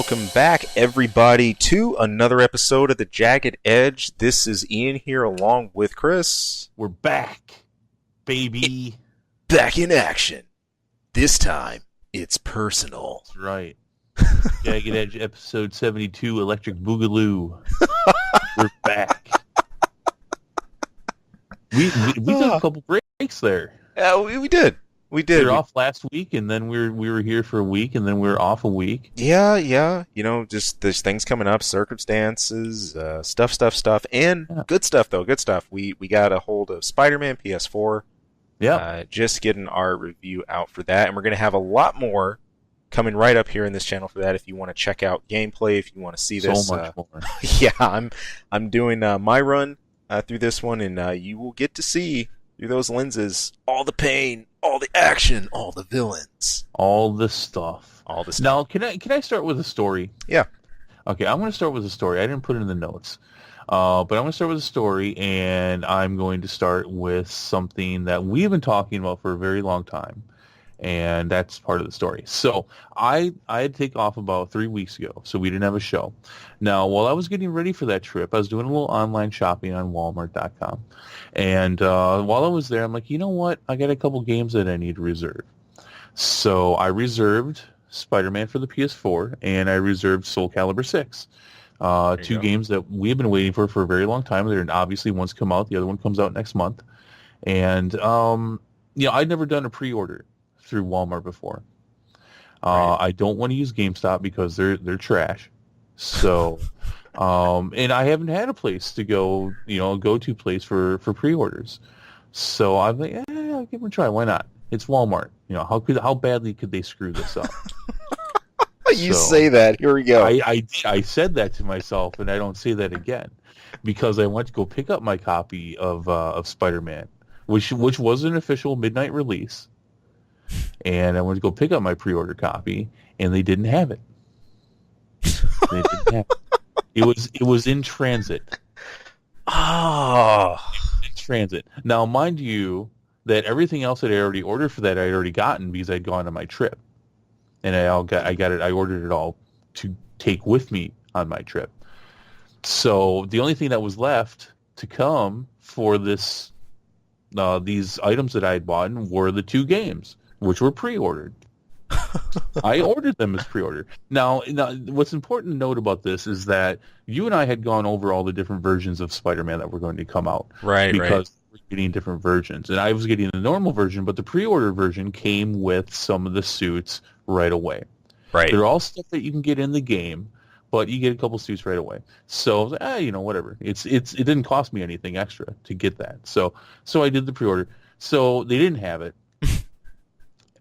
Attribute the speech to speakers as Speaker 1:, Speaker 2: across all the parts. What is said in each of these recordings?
Speaker 1: welcome back, everybody, to another episode of the Jagged Edge. This is Ian here, along with Chris.
Speaker 2: We're back, baby.
Speaker 1: Back in action. This time, it's personal.
Speaker 2: That's right. Jagged Edge, episode 72, Electric Boogaloo. We're back. We took a couple breaks there.
Speaker 1: We did. We
Speaker 2: were off last week, and then we were here for a week, and then we were off a week.
Speaker 1: Yeah. You know, just there's things coming up, circumstances, stuff, and good stuff though. Good stuff. We got a hold of Spider-Man PS4.
Speaker 2: Yeah.
Speaker 1: Just getting our review out for that, and we're gonna have a lot more coming right up here in this channel for that. If you want to check out gameplay, if you want to see this,
Speaker 2: so much more.
Speaker 1: Yeah, I'm doing my run through this one, and you will get to see through those lenses all the pain, all the action, all the villains,
Speaker 2: all the stuff.
Speaker 1: Now,
Speaker 2: can I start with a story?
Speaker 1: Yeah.
Speaker 2: Okay, I'm going to start with a story. I didn't put it in the notes, but I'm going to start with a story, and I'm going to start with something that we've been talking about for a very long time, and that's part of the story. So I had to take off about 3 weeks ago, so we didn't have a show. Now, while I was getting ready for that trip, I was doing a little online shopping on Walmart.com. And while I was there, I'm like, you know what? I got a couple games that I need to reserve. So I reserved Spider-Man for the PS4, and I reserved Soul Calibur 6. Two games that we've been waiting for a very long time. They're obviously one's come out, the other one comes out next month. And I'd never done a pre-order through Walmart before. Right. I don't want to use GameStop because they're trash. So, and I haven't had a place to go, a go-to place for pre-orders. So I'm like, I'll give it a try. Why not? It's Walmart. How badly could they screw this up?
Speaker 1: You say that. Here we go.
Speaker 2: I said that to myself, and I don't say that again, because I went to go pick up my copy of Spider-Man, which was an official midnight release, and I went to go pick up my pre-order copy, and they didn't have it. They didn't have it. It was in transit.
Speaker 1: Oh.
Speaker 2: In transit. Now, mind you, that everything else that I already ordered for that I had already gotten because I'd gone on my trip, and I ordered it all to take with me on my trip. So the only thing that was left to come for this, these items that I had bought were the two games, which were pre-ordered. I ordered them as pre-order. Now, what's important to note about this is that you and I had gone over all the different versions of Spider-Man that were going to come out.
Speaker 1: Right,
Speaker 2: because we're getting different versions. And I was getting the normal version, but the pre-order version came with some of the suits right away.
Speaker 1: Right.
Speaker 2: They're all stuff that you can get in the game, but you get a couple suits right away. So I was like, whatever. It didn't cost me anything extra to get that. So I did the pre-order. So they didn't have it.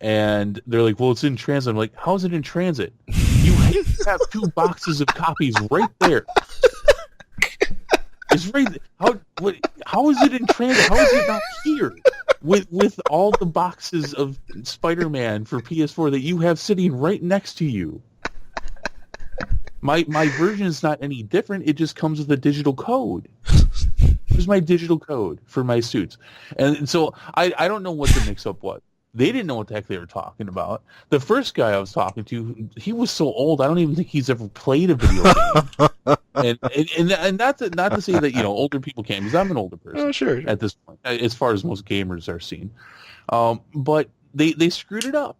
Speaker 2: And they're like, well, it's in transit. I'm like, how is it in transit? You have two boxes of copies right there. It's right there. How is it in transit? How is it not here with all the boxes of Spider-Man for PS4 that you have sitting right next to you? My version is not any different. It just comes with a digital code. Here's my digital code for my suits. And so I don't know what the mix-up was. They didn't know what the heck they were talking about. The first guy I was talking to, he was so old, I don't even think he's ever played a video game. and not to say that older people can't, because I'm an older person.
Speaker 1: Oh, sure.
Speaker 2: At this point, as far as most gamers are seen. But they screwed it up.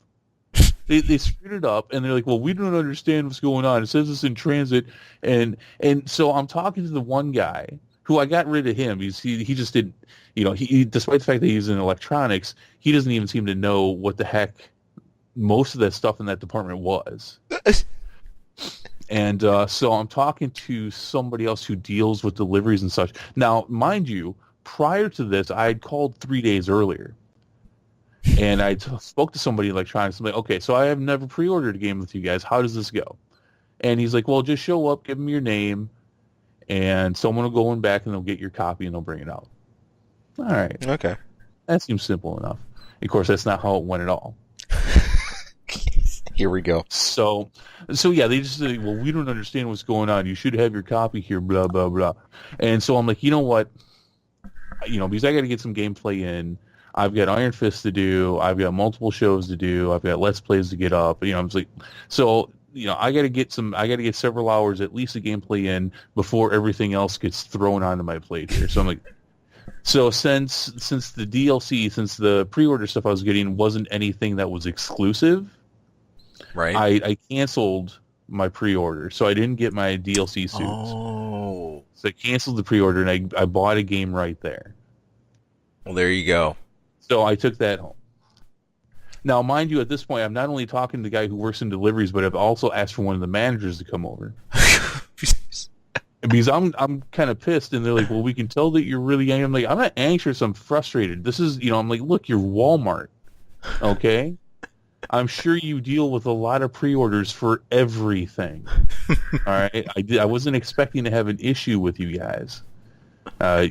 Speaker 2: They screwed it up, and they're like, well, we don't understand what's going on. It says it's in transit, and so I'm talking to the one guy who I got rid of him. He just didn't. He despite the fact that he's in electronics, he doesn't even seem to know what the heck most of that stuff in that department was. And so I'm talking to somebody else who deals with deliveries and such. Now, mind you, prior to this, I had called 3 days earlier. And I spoke to somebody in electronics. I'm like, okay, so I have never pre-ordered a game with you guys. How does this go? And he's like, well, just show up, give them your name, and someone will go in back and they'll get your copy and they'll bring it out. All right.
Speaker 1: Okay.
Speaker 2: That seems simple enough. Of course, that's not how it went at all.
Speaker 1: Here we go.
Speaker 2: So yeah, they just say, well, we don't understand what's going on. You should have your copy here, blah, blah, blah. And so I'm like, you know what? Because I got to get some gameplay in. I've got Iron Fist to do. I've got multiple shows to do. I've got Let's Plays to get up. I'm just like, so I got to get several hours at least of gameplay in before everything else gets thrown onto my plate here. So I'm like, so since the DLC, since the pre-order stuff I was getting wasn't anything that was exclusive,
Speaker 1: right?
Speaker 2: I canceled my pre-order, so I didn't get my DLC suits.
Speaker 1: Oh,
Speaker 2: so I canceled the pre-order and I bought a game right there.
Speaker 1: Well, there you go.
Speaker 2: So I took that home. Now, mind you, at this point, I'm not only talking to the guy who works in deliveries, but I've also asked for one of the managers to come over. Because I'm kind of pissed, and they're like, well, we can tell that you're really angry. I'm like, I'm not anxious, I'm frustrated. This is, I'm like, look, you're Walmart, okay? I'm sure you deal with a lot of pre-orders for everything, all right? I wasn't expecting to have an issue with you guys. I'm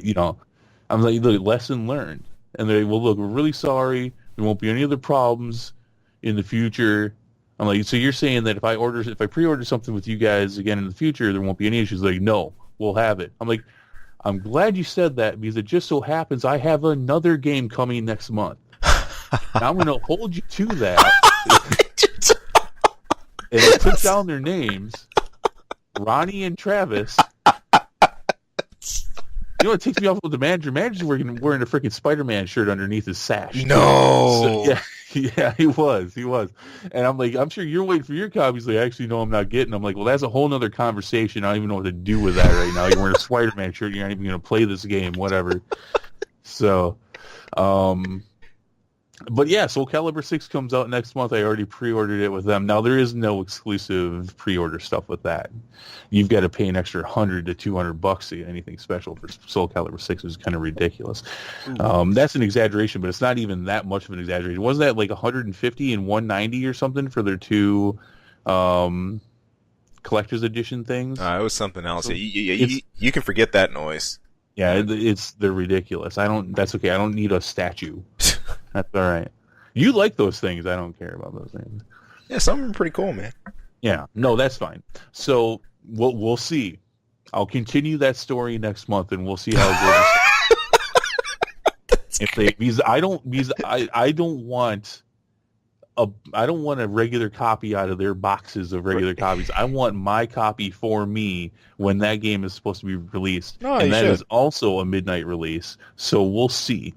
Speaker 2: like, look, lesson learned. And they're like, well, look, we're really sorry. There won't be any other problems in the future. I'm like, so you're saying that if I pre-order something with you guys again in the future, there won't be any issues? Like, no, we'll have it. I'm like, I'm glad you said that because it just so happens I have another game coming next month. Now I'm going to hold you to that. And I took down their names, Ronnie and Travis. You know what takes me off with the manager? Manager's wearing a freaking Spider-Man shirt underneath his sash.
Speaker 1: No.
Speaker 2: So, yeah, he was. And I'm like, I'm sure you're waiting for your copy. He's like, actually, no, I'm not getting. I'm like, well, that's a whole nother conversation. I don't even know what to do with that right now. You're wearing a Spider-Man shirt. You're not even going to play this game, whatever. So, but yeah, Soul Calibur 6 comes out next month. I already pre-ordered it with them. Now, there is no exclusive pre-order stuff with that. You've got to pay an extra $100 to $200 to get anything special for Soul Calibur 6, which is kind of ridiculous. That's an exaggeration, but it's not even that much of an exaggeration. Wasn't that like $150 and $190 or something for their two collector's edition things?
Speaker 1: It was something else. So you can forget that noise.
Speaker 2: Yeah, they're ridiculous. That's okay. I don't need a statue. That's all right. You like those things. I don't care about those things.
Speaker 1: Yeah, some of them are pretty cool, man.
Speaker 2: Yeah, no, that's fine. So we'll see. I'll continue that story next month, and we'll see how it goes. Because I don't want a regular copy out of their boxes of regular copies. I want my copy for me when that game is supposed to be released, and that is also a midnight release. So we'll see.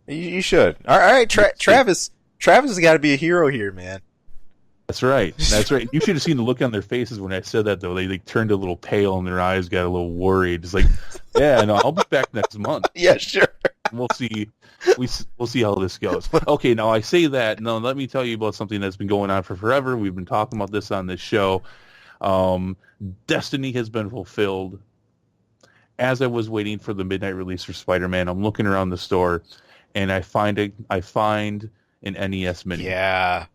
Speaker 1: You should. All right, Travis. Travis has got to be a hero here, man.
Speaker 2: That's right. You should have seen the look on their faces when I said that, though. They turned a little pale and their eyes got a little worried. It's like, yeah, no, I'll be back next month.
Speaker 1: Yeah, sure.
Speaker 2: We'll see. We'll see how this goes. Okay, now I say that. Now let me tell you about something that's been going on for forever. We've been talking about this on this show. Destiny has been fulfilled. As I was waiting for the midnight release for Spider-Man, I'm looking around the store, and I find an NES Mini.
Speaker 1: Yeah.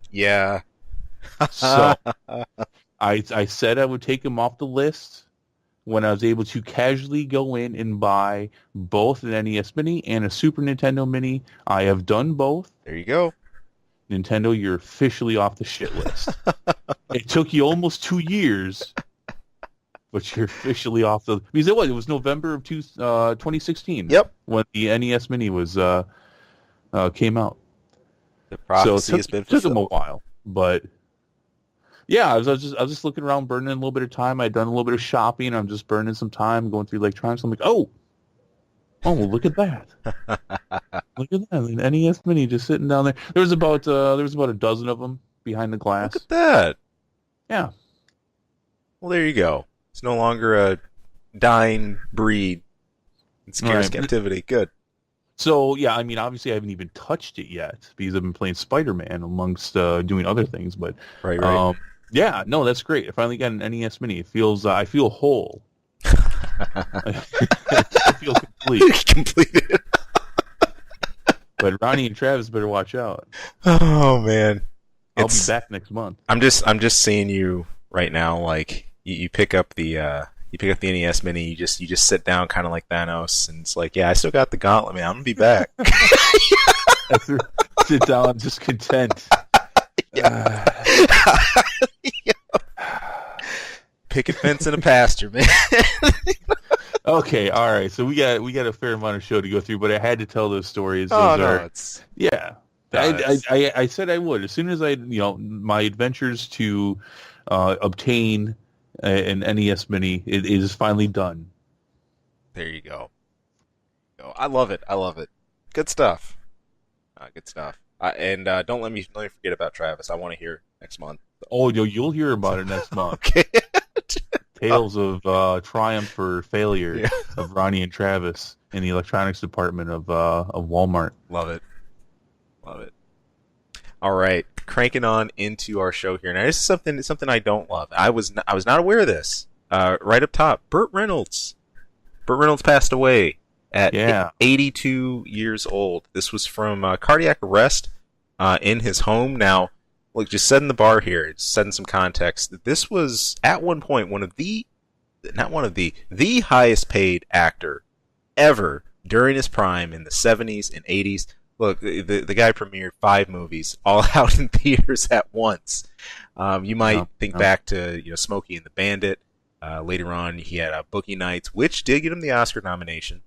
Speaker 2: So I said I would take them off the list when I was able to casually go in and buy both an NES Mini and a Super Nintendo Mini. I have done both.
Speaker 1: There you go.
Speaker 2: Nintendo, you're officially off the shit list. It took you almost 2 years, but you're officially off the... Because it was November of 2016.
Speaker 1: Yep.
Speaker 2: When the NES Mini was came out.
Speaker 1: The prophecy has been fulfilled.
Speaker 2: Took them a while, but... Yeah, I was just looking around, burning a little bit of time. I'd done a little bit of shopping. I'm just burning some time, going through electronics. I'm like, oh, look at that! Look at that! An NES Mini just sitting down there. There was about a dozen of them behind the glass.
Speaker 1: Look at that!
Speaker 2: Yeah.
Speaker 1: Well, there you go. It's no longer a dying breed. It's scarce captivity. Good.
Speaker 2: So yeah, I mean, obviously, I haven't even touched it yet because I've been playing Spider-Man amongst doing other things. But
Speaker 1: right.
Speaker 2: Yeah, no, that's great. I finally got an NES Mini. It feels, I feel whole. I feel complete.
Speaker 1: Completed.
Speaker 2: But Ronnie and Travis better watch out.
Speaker 1: Oh man,
Speaker 2: I'll be back next month.
Speaker 1: I'm just seeing you right now. Like you pick up the NES Mini. You just sit down, kind of like Thanos, and it's like, yeah, I still got the gauntlet, man. I'm gonna be back.
Speaker 2: Sit down, just content.
Speaker 1: Picket fence in a pasture, man.
Speaker 2: Okay, all right. So we got a fair amount of show to go through, but I had to tell those stories. Yeah. I said I would as soon as my adventures to obtain an NES Mini. It is finally done.
Speaker 1: There you go. I love it. I love it. Good stuff. Good stuff. And don't let me forget about Travis. I want to hear next month.
Speaker 2: Oh, you'll hear about it next month.
Speaker 1: Okay.
Speaker 2: Tales of triumph or failure of Ronnie and Travis in the electronics department of Walmart.
Speaker 1: Love it. Love it. All right, cranking on into our show here. Now, this is something I don't love. I was not aware of this. Right up top, Burt Reynolds. Burt Reynolds passed away at 82 years old. This was from cardiac arrest in his home. Now, look, just setting the bar here, setting some context. This was at one point the highest paid actor ever during his prime in the 70s and 80s. Look, the guy premiered 5 movies, all out in theaters at once. You might think back to Smokey and the Bandit. Later on, he had Boogie Nights, which did get him the Oscar nomination,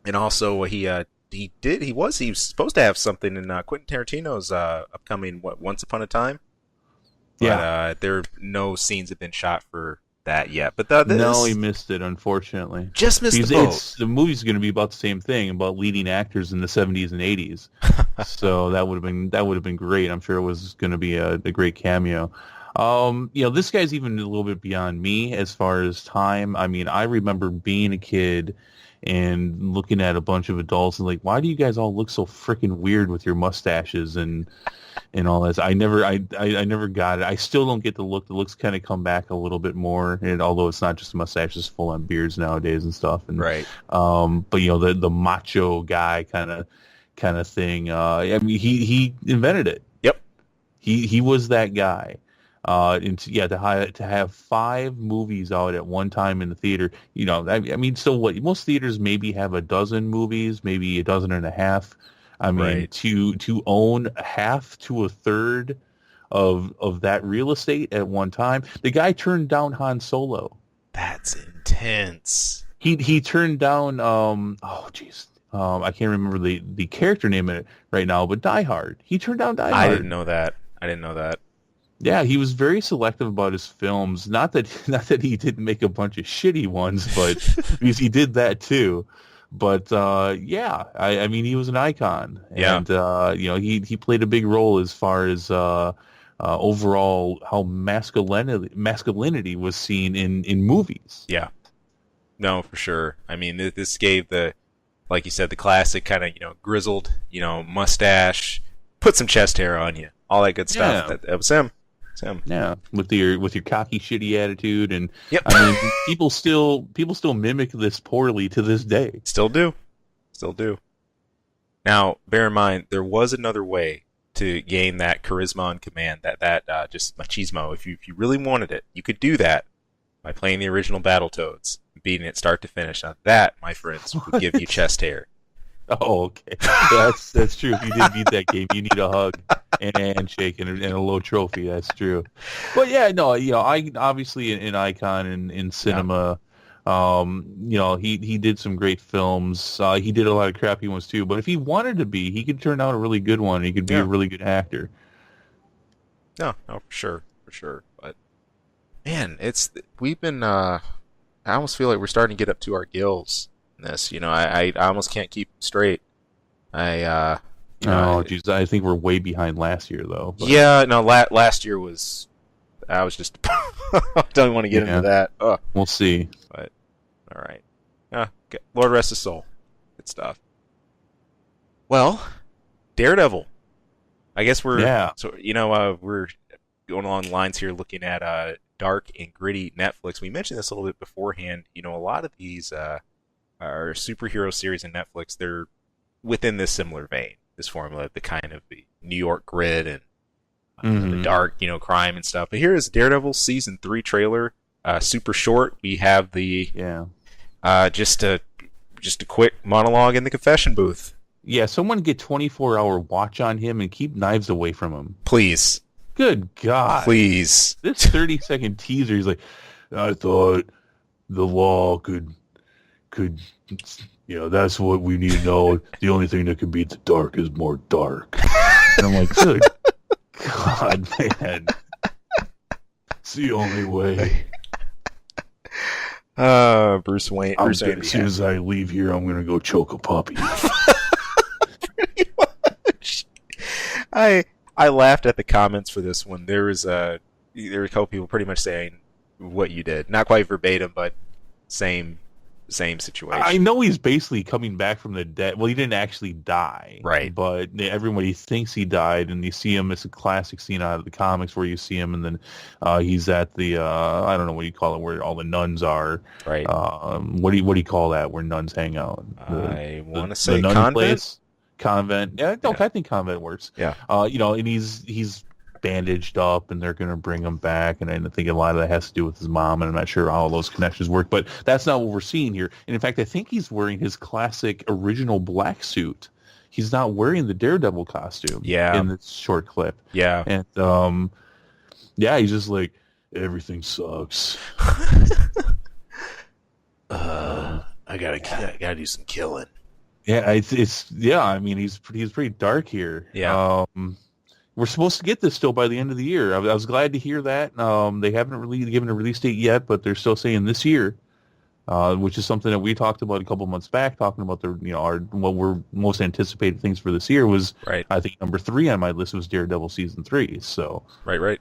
Speaker 1: and also he was supposed to have something in Quentin Tarantino's upcoming Once Upon a Time. But, no scenes have been shot for that yet. But
Speaker 2: no, he missed it, unfortunately.
Speaker 1: Just missed the boat.
Speaker 2: The movie's going to be about the same thing, about leading actors in the 70s and 80s. So that would have been great. I'm sure it was going to be a great cameo. This guy's even a little bit beyond me as far as time. I mean, I remember being a kid and looking at a bunch of adults and like, why do you guys all look so freaking weird with your mustaches and all that? I never got it. I still don't get the look. The looks kind of come back a little bit more, and although it's not just mustaches, full on beards nowadays and stuff. And,
Speaker 1: right.
Speaker 2: But the macho guy kind of thing. I mean, he invented it.
Speaker 1: Yep.
Speaker 2: He was that guy. To have 5 movies out at one time in the theater, I mean, so what? Most theaters maybe have a dozen movies, maybe a dozen and a half. I mean,
Speaker 1: right.
Speaker 2: to own half to a third of that real estate at one time. The guy turned down Han Solo.
Speaker 1: That's intense.
Speaker 2: He turned down I can't remember the character name right now, but Die Hard. He turned down Die Hard.
Speaker 1: I didn't know that.
Speaker 2: Yeah, he was very selective about his films. Not that he didn't make a bunch of shitty ones, but because he did that too. But I mean, he was an icon, and he played a big role as far as overall how masculinity was seen in movies.
Speaker 1: Yeah, no, for sure. I mean, this gave like you said, the classic kind of grizzled, mustache, put some chest hair on you, all that good stuff.
Speaker 2: Yeah.
Speaker 1: That was him.
Speaker 2: Yeah, with your cocky, shitty attitude, and
Speaker 1: yep.
Speaker 2: I mean, people still mimic this poorly to this day.
Speaker 1: Still do. Now, bear in mind, there was another way to gain that charisma and command, that just machismo. If you really wanted it, you could do that by playing the original Battletoads, beating it start to finish. Now, that, my friends, would give you chest hair.
Speaker 2: Oh, okay. That's true. If you did beat that game, you need a hug and a handshake and a low trophy. That's true. But yeah, no, I obviously an icon in cinema. Yeah. He did some great films. He did a lot of crappy ones too. But if he wanted to be, he could turn out a really good one. He could be a really good actor.
Speaker 1: No, for sure. But man, we've been. I almost feel like we're starting to get up to our gills. This, I almost can't keep straight. I
Speaker 2: think we're way behind last year though. But.
Speaker 1: Yeah, no, last year was. I was just. Don't want to get into that. Ugh.
Speaker 2: We'll see.
Speaker 1: But all right. Lord rest his soul. Good stuff. Well, Daredevil. I guess we're we're going along the lines here, looking at dark and gritty Netflix. We mentioned this a little bit beforehand. A lot of these. Our superhero series in Netflix, they're within this similar vein, this formula, the kind of the New York grit and the dark, crime and stuff. But here is Daredevil season 3 trailer, super short. We have the just a quick monologue in the confession booth.
Speaker 2: Yeah, someone get 24-hour watch on him and keep knives away from him,
Speaker 1: please.
Speaker 2: Good God,
Speaker 1: please.
Speaker 2: This 30-second teaser, he's like, I thought the law could, that's what we need to know. The only thing that can beat the dark is more dark. And I'm like, good God, man. It's the only way.
Speaker 1: Bruce Wayne.
Speaker 2: As soon as I leave here, I'm gonna go choke a puppy.
Speaker 1: Pretty much. I laughed at the comments for this one. There were a couple people pretty much saying what you did, not quite verbatim, but same situation.
Speaker 2: I know he's basically coming back from the dead. Well, he didn't actually die,
Speaker 1: right?
Speaker 2: But everybody thinks he died, and you see him. It's a classic scene out of the comics where you see him, and then he's at the I don't know what you call it, where all the nuns are.
Speaker 1: Right.
Speaker 2: What do you call that? Where nuns hang out?
Speaker 1: I want to say
Speaker 2: convent. Place? Convent. Yeah, no, I think convent works.
Speaker 1: Yeah.
Speaker 2: And he's bandaged up, and they're going to bring him back, and I think a lot of that has to do with his mom, and I'm not sure how all those connections work, but that's not what we're seeing here. And in fact, I think he's wearing his classic original black suit. He's not wearing the Daredevil costume in this short clip.
Speaker 1: Yeah.
Speaker 2: And he's just like, everything sucks.
Speaker 1: I gotta do some killing.
Speaker 2: Yeah, I mean, he's pretty dark here.
Speaker 1: Yeah.
Speaker 2: We're supposed to get this still by the end of the year. I was glad to hear that. They haven't really given a release date yet, but they're still saying this year, which is something that we talked about a couple months back, talking about what we're most anticipated things for this year was,
Speaker 1: right.
Speaker 2: I think number 3 on my list was Daredevil season 3. So
Speaker 1: right.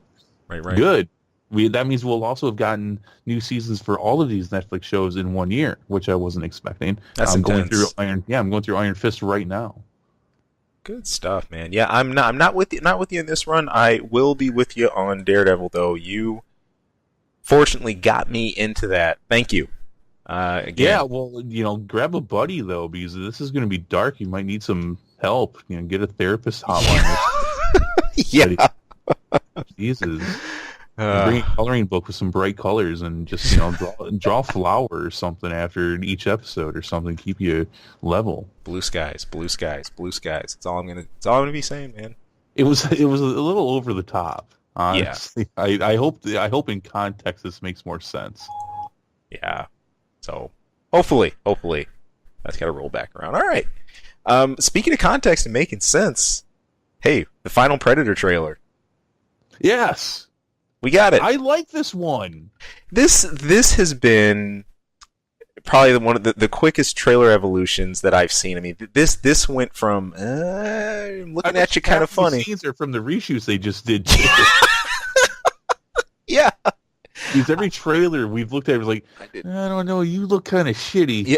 Speaker 2: Good. That means we'll also have gotten new seasons for all of these Netflix shows in 1 year, which I wasn't expecting.
Speaker 1: That's
Speaker 2: intense. I'm going through Iron Fist right now.
Speaker 1: Good stuff, man. Yeah, I'm not with you in this run. I will be with you on Daredevil, though. You fortunately got me into that. Thank you. Again.
Speaker 2: Yeah, well, grab a buddy though, because this is going to be dark. You might need some help. Get a therapist hotline.
Speaker 1: Yeah.
Speaker 2: Jesus. Bring a coloring book with some bright colors and just draw a flower or something after each episode or something. Keep you level.
Speaker 1: Blue skies, blue skies, blue skies. That's all I'm gonna be saying, man.
Speaker 2: It was a little over the top. Honestly, yeah. I hope in context this makes more sense.
Speaker 1: Yeah. So hopefully that's got to roll back around. All right. Speaking of context and making sense, hey, the final Predator trailer.
Speaker 2: Yes.
Speaker 1: We got it.
Speaker 2: I like this one.
Speaker 1: This has been probably one of the quickest trailer evolutions that I've seen. I mean, this went from looking at you kind of funny.
Speaker 2: The scenes are from the reshoots they just did.
Speaker 1: Yeah.
Speaker 2: Because every trailer we've looked at was like, I don't know, you look kind of shitty.
Speaker 1: Yeah.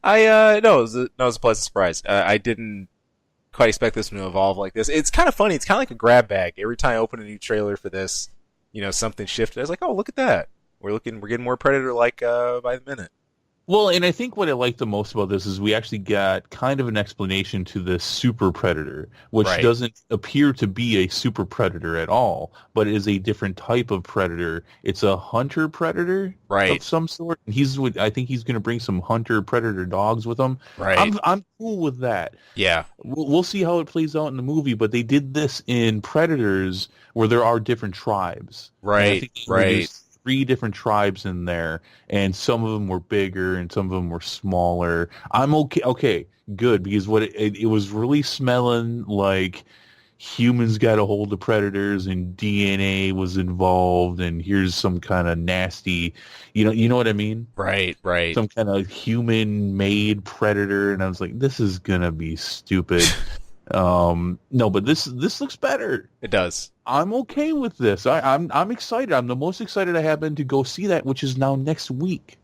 Speaker 1: It was a pleasant surprise. I didn't quite expect this to evolve like this. It's kind of funny. It's kind of like a grab bag. Every time I open a new trailer for this, something shifted. I was like, oh, look at that. We're getting more Predator-like by the minute.
Speaker 2: Well, and I think what I like the most about this is we actually got kind of an explanation to this super predator, which doesn't appear to be a super predator at all, but is a different type of predator. It's a hunter predator of some sort. And I think he's going to bring some hunter predator dogs with him.
Speaker 1: Right.
Speaker 2: I'm cool with that.
Speaker 1: Yeah.
Speaker 2: We'll see how it plays out in the movie, but they did this in Predators where there are different tribes.
Speaker 1: Right. Right.
Speaker 2: 3 different tribes in there, and some of them were bigger and some of them were smaller. I'm okay, good, because what it was really smelling like humans got a hold of predators and DNA was involved, and here's some kind of nasty, you know what I mean?
Speaker 1: Right.
Speaker 2: Some kind of human-made predator, and I was like, this is gonna be stupid. No, but this looks better.
Speaker 1: It does.
Speaker 2: I'm okay with this. I'm excited. I'm the most excited I have been to go see that, which is now next week.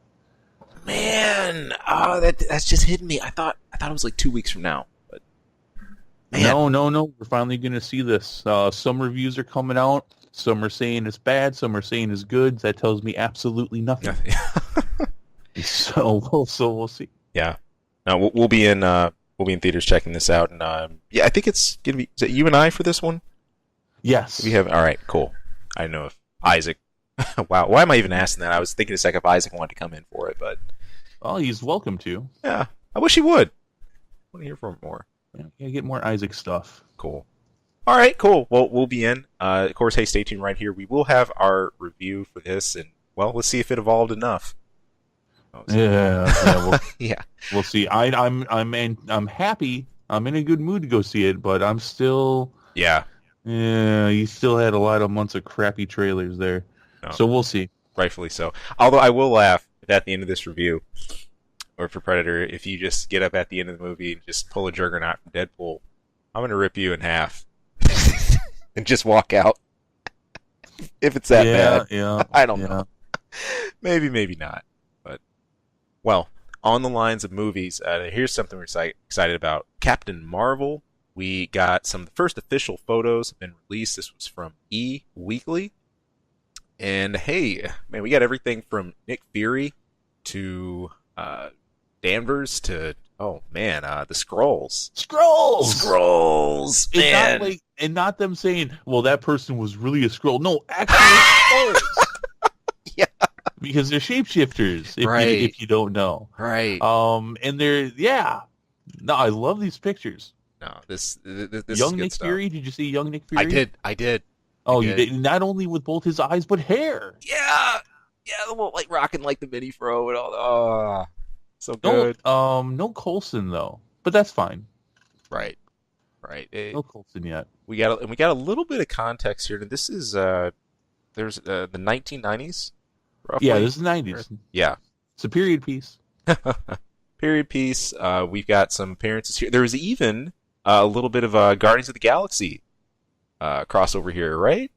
Speaker 1: Man, that's just hitting me. I thought it was like 2 weeks from now. But man.
Speaker 2: No. We're finally going to see this. Some reviews are coming out. Some are saying it's bad. Some are saying it's good. That tells me absolutely nothing. So we'll see.
Speaker 1: Yeah. No, we'll be in theaters checking this out, and I think it's gonna be. Is it you and I for this one?
Speaker 2: Yes.
Speaker 1: We have. All right, cool. I don't know if Isaac. Wow, why am I even asking that? I was thinking a second if Isaac wanted to come in for it, but
Speaker 2: he's welcome to.
Speaker 1: Yeah, I wish he would. I want to hear from him more.
Speaker 2: Yeah, get more Isaac stuff.
Speaker 1: Cool. All right, cool. Well, we'll be in. Of course, hey, stay tuned right here. We will have our review for this, and let's see if it evolved enough.
Speaker 2: Yeah. We'll see. I'm happy. I'm in a good mood to go see it, but I'm still.
Speaker 1: Yeah.
Speaker 2: Yeah, you still had a lot of months of crappy trailers there.
Speaker 1: No,
Speaker 2: So we'll see.
Speaker 1: rightfully so. Although I will laugh if at the end of this review, or for Predator, if you just get up at the end of the movie and just pull a Juggernaut from Deadpool, I'm gonna rip you in half and just walk out. If it's that bad,
Speaker 2: Yeah,
Speaker 1: I don't
Speaker 2: yeah.
Speaker 1: know. Maybe, maybe not. But well, on the lines of movies, here's something we're excited about. Captain Marvel. We got some of the first official photos have been released. This was from E Weekly. And hey, man, we got everything from Nick Fury to Danvers to the Skrulls. Skrulls,
Speaker 2: It's
Speaker 1: man.
Speaker 2: not like, and not them saying, "Well, that person was really a Skrull." No, actually, Skrulls.
Speaker 1: Yeah,
Speaker 2: because they're shapeshifters.
Speaker 1: Right.
Speaker 2: If you don't know,
Speaker 1: right.
Speaker 2: and they're No, I love these pictures.
Speaker 1: No, this
Speaker 2: Young
Speaker 1: is
Speaker 2: Nick
Speaker 1: stuff.
Speaker 2: Fury. Did you see Young Nick Fury?
Speaker 1: I did.
Speaker 2: Oh, you did. Not only with both his eyes, but hair.
Speaker 1: Yeah, the one like rocking like the mini fro and all. Oh, so good.
Speaker 2: No Coulson though, but that's fine.
Speaker 1: Right.
Speaker 2: No Coulson yet.
Speaker 1: We got a little bit of context here. This is there's the 1990s. Roughly.
Speaker 2: Yeah, this is 90s.
Speaker 1: Yeah,
Speaker 2: it's a period piece.
Speaker 1: Period piece. We've got some appearances here. There was even a little bit of Guardians of the Galaxy crossover here, right?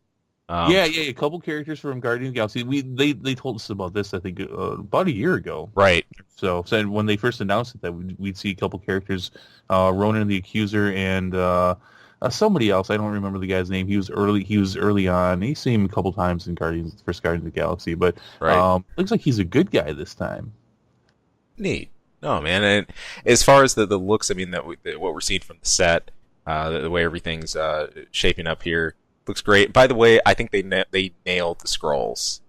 Speaker 2: Yeah, a couple characters from Guardians of the Galaxy. They told us about this, I think, about a year ago.
Speaker 1: Right.
Speaker 2: So when they first announced it, that we'd see a couple characters, Ronan the Accuser and somebody else. I don't remember the guy's name. He was early on. He's seen him a couple times in first Guardians of the Galaxy, but looks like he's a good guy this time.
Speaker 1: Neat. No, man. And as far as the looks, I mean, what we're seeing from the set, the way everything's shaping up here, looks great. By the way, I think they nailed the Skrulls.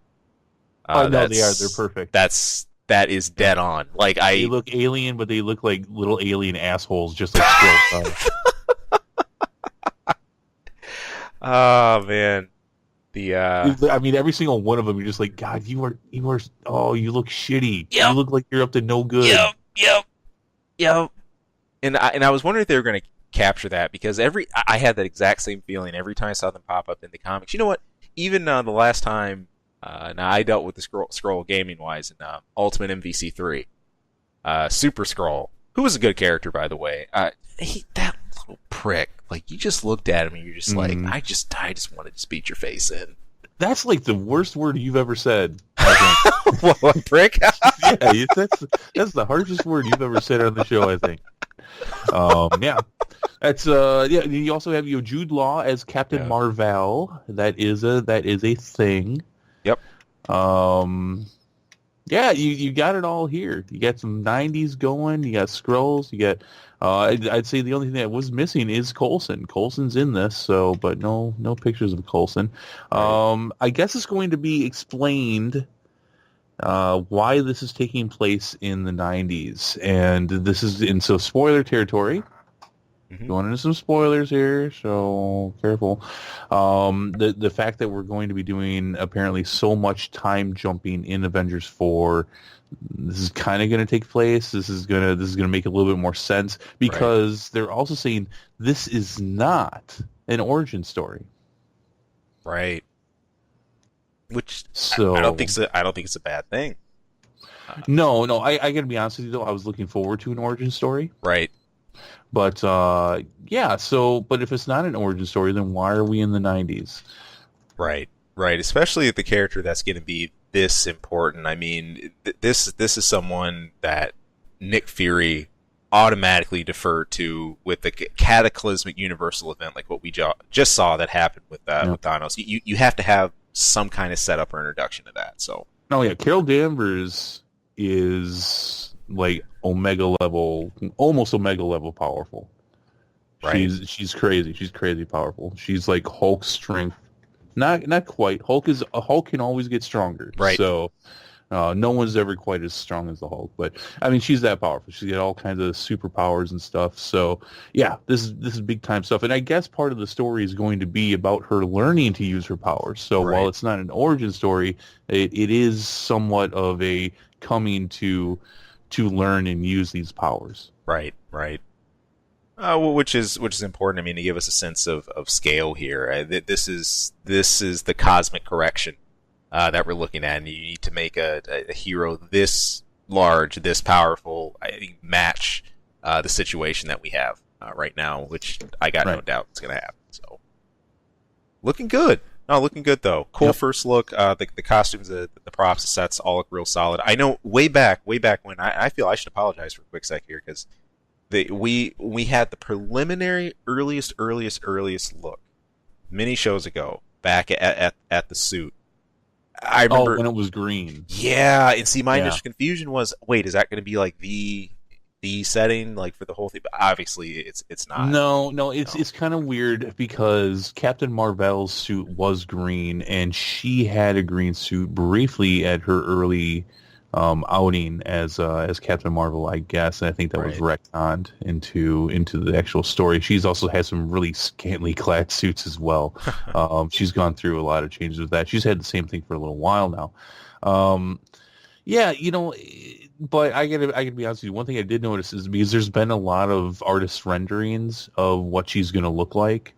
Speaker 2: No, they are. They're perfect.
Speaker 1: That is dead on. Like
Speaker 2: they look alien, but they look like little alien assholes, just like Skrulls.
Speaker 1: Oh man,
Speaker 2: I mean, every single one of them, you're just like, God, you are. Oh, you look shitty.
Speaker 1: Yep.
Speaker 2: You look like you're up to no good.
Speaker 1: Yep. And I was wondering if they were going to capture that, because I had that exact same feeling every time I saw them pop up in the comics. You know what? Even the last time, now I dealt with the Skrull gaming wise in Ultimate MVC3, Super Skrull, who was a good character by the way. That little prick, like you just looked at him and you're just like, I just wanted to beat your face in.
Speaker 2: That's like the worst word you've ever said.
Speaker 1: What, prick?
Speaker 2: Yeah, that's the harshest word you've ever said on the show, I think. Yeah. That's you also have Jude Law as Captain Marvel. That is a thing.
Speaker 1: Yep.
Speaker 2: Yeah, you got it all here. You got some 90s going, you got Skrulls, you got I'd say the only thing that was missing is Coulson. Coulson's in this, but no pictures of Coulson. Right. I guess it's going to be explained why this is taking place in the 90s, and so spoiler territory. Mm-hmm. Going into some spoilers here, so careful. The fact that we're going to be doing apparently so much time jumping in Avengers 4, this is kind of going to take place. This is going to make a little bit more sense, because they're also saying this is not an origin story.
Speaker 1: Right. Which I don't think so. I don't think it's a bad thing.
Speaker 2: No. I got to be honest with you though. I was looking forward to an origin story.
Speaker 1: Right.
Speaker 2: But but if it's not an origin story, then why are we in the 90s?
Speaker 1: Right. Especially the character that's going to be this important. I mean, this is someone that Nick Fury automatically deferred to with the cataclysmic universal event, like what we just saw that happened with Thanos. You have to have some kind of setup or introduction to that. So,
Speaker 2: Carol Danvers is like almost Omega level powerful. Right. She's crazy. She's crazy powerful. She's like Hulk strength. Not quite. Hulk can always get stronger.
Speaker 1: Right.
Speaker 2: So no one's ever quite as strong as the Hulk. But I mean, she's that powerful. She's got all kinds of superpowers and stuff. So yeah, this is big time stuff. And I guess part of the story is going to be about her learning to use her powers. So while it's not an origin story, it is somewhat of a coming to learn and use these powers.
Speaker 1: Right. Which is important. I mean, to give us a sense of scale here. This is the cosmic correction that we're looking at. And you need to make a hero this large, this powerful, I think, match the situation that we have right now, which I got no doubt is going to happen. So, looking good. No, looking good though. Cool first look. The costumes, the props, the sets all look real solid. I know way back when I feel I should apologize for a quick sec here because we had the preliminary earliest look many shows ago back at the suit. I remember
Speaker 2: when it was green.
Speaker 1: Yeah, and see, my initial confusion was, wait, is that going to be like the setting like for the whole thing? But obviously, it's not.
Speaker 2: No, it's kind of weird because Captain Marvel's suit was green, and she had a green suit briefly at her early outing as Captain Marvel, I guess. And I think that was retconned into the actual story. She's also had some really scantily clad suits as well. She's gone through a lot of changes with that. She's had the same thing for a little while now. Yeah, but I gotta be honest with you. One thing I did notice is because there's been a lot of artist renderings of what she's gonna look like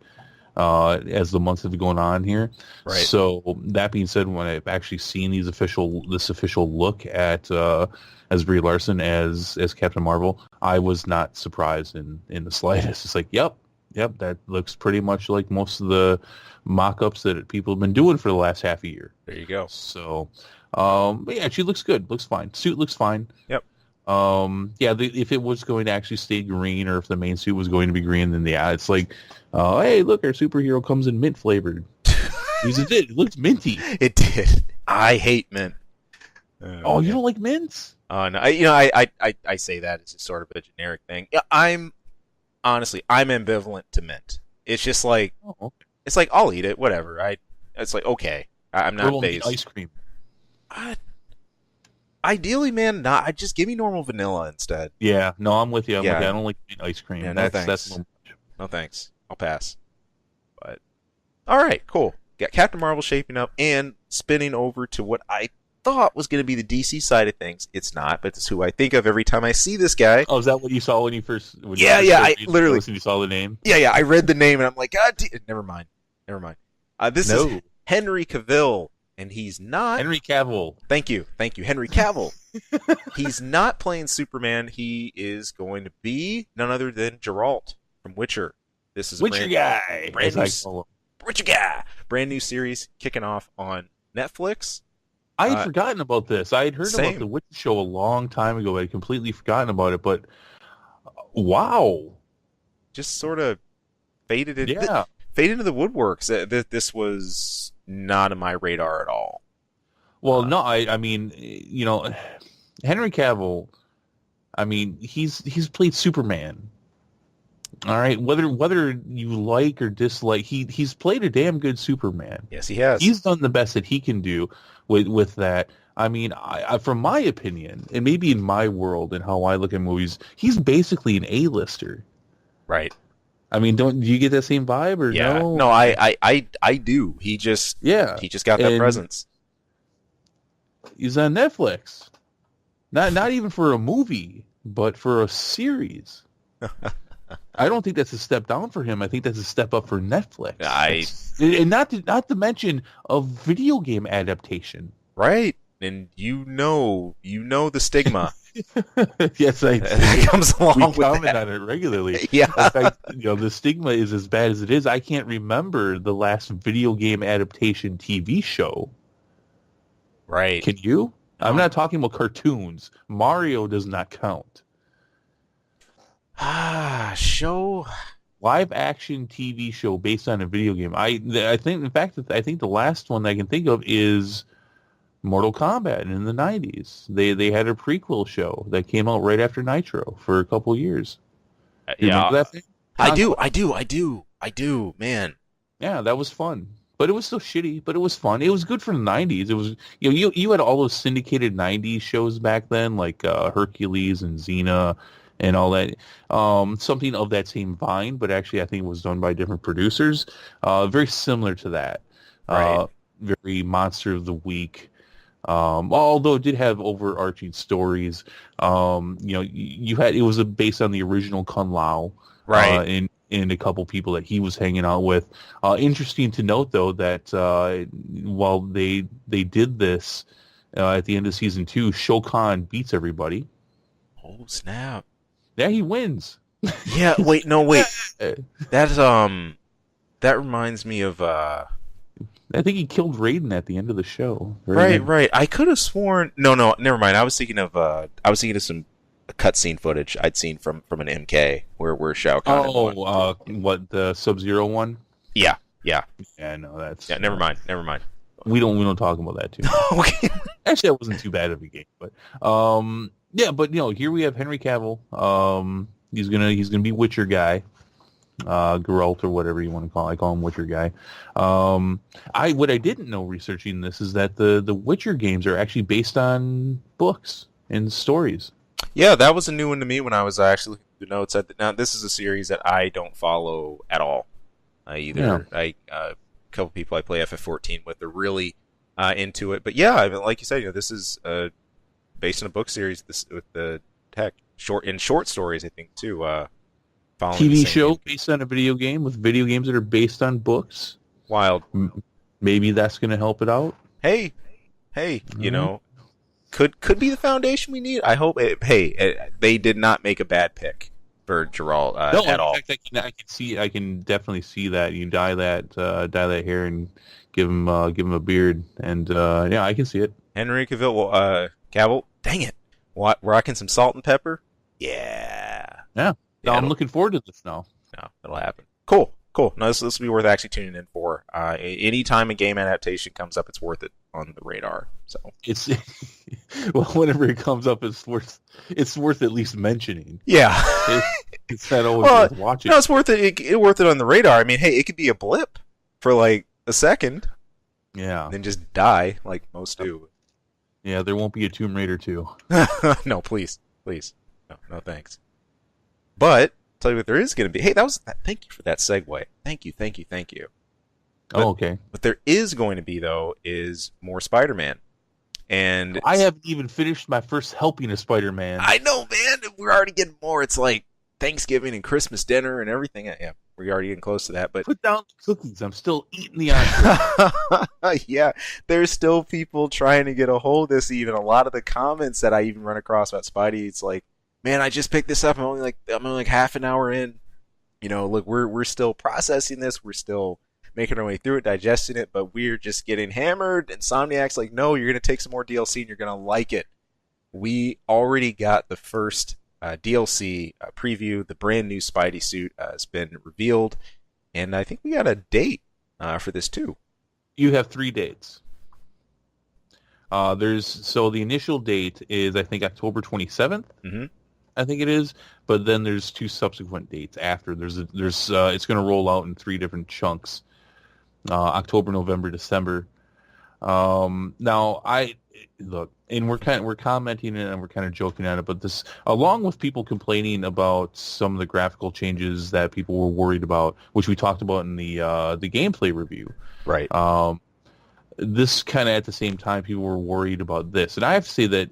Speaker 2: as the months have gone on here. Right. So that being said, when I've actually seen this official look at as Brie Larson as Captain Marvel, I was not surprised in the slightest. It's like, yep, that looks pretty much like most of the mock-ups that people have been doing for the last half a year.
Speaker 1: There you go.
Speaker 2: So, but yeah, she looks good. Looks fine. Suit looks fine.
Speaker 1: Yep.
Speaker 2: If it was going to actually stay green, or if the main suit was going to be green, then it's like, hey, look, our superhero comes in mint flavored. It looks minty.
Speaker 1: It did. I hate mint.
Speaker 2: You don't like mints?
Speaker 1: No, I say that as sort of a generic thing. Yeah, I'm ambivalent to mint. It's just like, it's like I'll eat it, whatever. It's like, okay, I'm not phased.
Speaker 2: Ice cream.
Speaker 1: Ideally, man, not. Just give me normal vanilla instead.
Speaker 2: Yeah, no, I'm with you. I don't like ice cream.
Speaker 1: Yeah, that's no thanks. I'll pass. But all right, cool. Got Captain Marvel shaping up and spinning over to what I thought was going to be the DC side of things. It's not, but it's who I think of every time I see this guy.
Speaker 2: Oh, is that what you saw when you first?
Speaker 1: I literally.
Speaker 2: You saw the name.
Speaker 1: Yeah. I read the name and I'm like, God, never mind. This is Henry Cavill. And he's not...
Speaker 2: Henry Cavill.
Speaker 1: Thank you, Henry Cavill. He's not playing Superman. He is going to be none other than Geralt from Witcher. This is a
Speaker 2: Witcher guy.
Speaker 1: Brand new series kicking off on Netflix.
Speaker 2: I had forgotten about this. I had heard about the Witcher show a long time ago. I had completely forgotten about it, but wow.
Speaker 1: Just sort of faded into the woodworks. This was not on my radar at all.
Speaker 2: Well, no, I mean, Henry Cavill, I mean, he's played Superman. All right, whether you like or dislike, he's played a damn good Superman.
Speaker 1: Yes, he has.
Speaker 2: He's done the best that he can do with that. I mean, I from my opinion, and maybe in my world and how I look at movies, he's basically an A-lister.
Speaker 1: Right.
Speaker 2: I mean, do you get that same vibe or no?
Speaker 1: No, I do. He just got that presence.
Speaker 2: He's on Netflix. Not even for a movie, but for a series. I don't think that's a step down for him. I think that's a step up for Netflix. And not to mention a video game adaptation.
Speaker 1: Right. And you know the stigma.
Speaker 2: Yes, I
Speaker 1: that comes along with that.
Speaker 2: We comment on it regularly.
Speaker 1: Yeah.
Speaker 2: In fact, the stigma is as bad as it is. I can't remember the last video game adaptation TV show.
Speaker 1: Right.
Speaker 2: Can you? I'm not talking about cartoons. Mario does not count.
Speaker 1: Show.
Speaker 2: Live action TV show based on a video game. I think the last one I can think of is Mortal Kombat in the 90s. They had a prequel show that came out right after Nitro for a couple years. Remember that thing?
Speaker 1: I do, man.
Speaker 2: Yeah, that was fun. But it was still shitty, but it was fun. It was good for the 90s. It was, you had all those syndicated 90s shows back then, like Hercules and Xena and all that. Something of that same vein, but actually I think it was done by different producers. Very similar to that.
Speaker 1: Right.
Speaker 2: Very Monster of the Week. Although it did have overarching stories. You had, it was based on the original Kun Lao,
Speaker 1: Right.
Speaker 2: and a couple people that he was hanging out with. Interesting to note though that while they did this at the end of season 2, Shokan beats everybody.
Speaker 1: Oh snap!
Speaker 2: Yeah, he wins.
Speaker 1: Yeah. Wait. No. Wait. That's That reminds me of
Speaker 2: I think he killed Raiden at the end of the show.
Speaker 1: Right. I could have sworn. No. Never mind. I was thinking of some cutscene footage I'd seen from an MK where Shao Kahn.
Speaker 2: Oh, what, the Sub-Zero one?
Speaker 1: Yeah.
Speaker 2: Yeah, no, that's...
Speaker 1: Yeah. Never mind.
Speaker 2: We don't talk about that too much.
Speaker 1: Okay.
Speaker 2: Actually, that wasn't too bad of a game, but yeah, but here we have Henry Cavill. He's gonna be Witcher guy. Geralt or whatever you want to call it. I call him Witcher guy. What I didn't know researching this is that the Witcher games are actually based on books and stories.
Speaker 1: Yeah, that was a new one to me when I was actually looking through the notes. Now, this is a series that I don't follow at all. Either. Yeah. A couple people I play FF14 with are really into it. But yeah, I mean, like you said, this is based on a book series. This with the short stories, I think too.
Speaker 2: TV show based on a video game with video games that are based on books.
Speaker 1: Wild.
Speaker 2: Maybe that's going to help it out.
Speaker 1: Hey, could be the foundation we need. I hope. They did not make a bad pick for Geralt at all.
Speaker 2: I can definitely see that. You dye that hair and give him a beard, and yeah, I can see it.
Speaker 1: Henry Cavill. Dang it! What, rocking some salt and pepper? Yeah.
Speaker 2: No, I'm looking forward to this now.
Speaker 1: No, it'll happen. Cool. No, this will be worth actually tuning in for. Anytime a game adaptation comes up, it's worth it on the radar. So
Speaker 2: it's well, whenever it comes up, it's worth at least mentioning.
Speaker 1: Yeah,
Speaker 2: it's not always worth watching.
Speaker 1: No, it's worth it. It's worth it on the radar. I mean, hey, it could be a blip for like a second.
Speaker 2: Yeah,
Speaker 1: and then just die like most do.
Speaker 2: Yeah, there won't be a Tomb Raider 2.
Speaker 1: No, please, no, thanks. But tell you what, there is going to be. Hey, thank you for that segue. Thank you. But,
Speaker 2: okay.
Speaker 1: What there is going to be though is more Spider-Man, and
Speaker 2: I haven't even finished my first helping of Spider-Man.
Speaker 1: I know, man. We're already getting more. It's like Thanksgiving and Christmas dinner and everything. Yeah, we're already getting close to that. But
Speaker 2: put down the cookies. I'm still eating the entree.
Speaker 1: Yeah, there's still people trying to get a hold of this. Even a lot of the comments that I even run across about Spidey, it's like, man, I just picked this up. I'm only like half an hour in. Look, we're still processing this. We're still making our way through it, digesting it, but we're just getting hammered. Insomniac's like, no, you're going to take some more DLC and you're going to like it. We already got the first DLC preview. The brand new Spidey suit has been revealed, and I think we got a date for this too.
Speaker 2: You have 3 dates. The initial date is, I think, October 27th.
Speaker 1: Mm-hmm.
Speaker 2: I think it is, but then there's 2 subsequent dates after. It's going to roll out in 3 different chunks. October, November, December. Now look, and we're commenting and we're kind of joking at it, but this, along with people complaining about some of the graphical changes that people were worried about, which we talked about in the gameplay review.
Speaker 1: Right.
Speaker 2: This kind of at the same time, people were worried about this, and I have to say that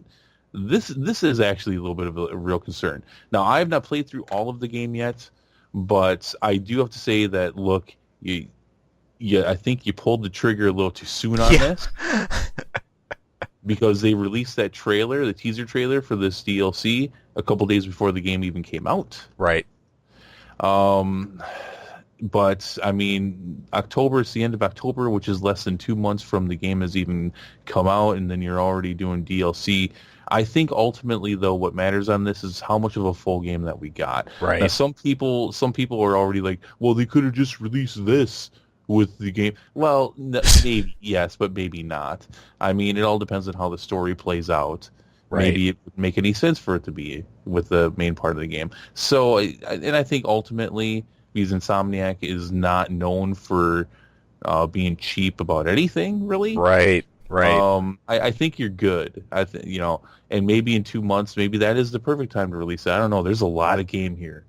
Speaker 2: this is actually a little bit of a real concern. Now, I have not played through all of the game yet, but I do have to say that, look, I think you pulled the trigger a little too soon on this, because they released that trailer, the teaser trailer for this DLC, a couple days before the game even came out.
Speaker 1: Right.
Speaker 2: But I mean, October, it's the end of October, which is less than 2 months from the game has even come out, and then you're already doing DLC. I think ultimately, though, what matters on this is how much of a full game that we got.
Speaker 1: Right.
Speaker 2: Now, some people are already like, well, they could have just released this with the game. Well, maybe yes, but maybe not. I mean, it all depends on how the story plays out. Right. Maybe it would make any sense for it to be with the main part of the game. So, and I think ultimately, because Insomniac is not known for being cheap about anything, really.
Speaker 1: Right.
Speaker 2: I think you're good. And maybe in 2 months, maybe that is the perfect time to release it. I don't know. There's a lot of game here.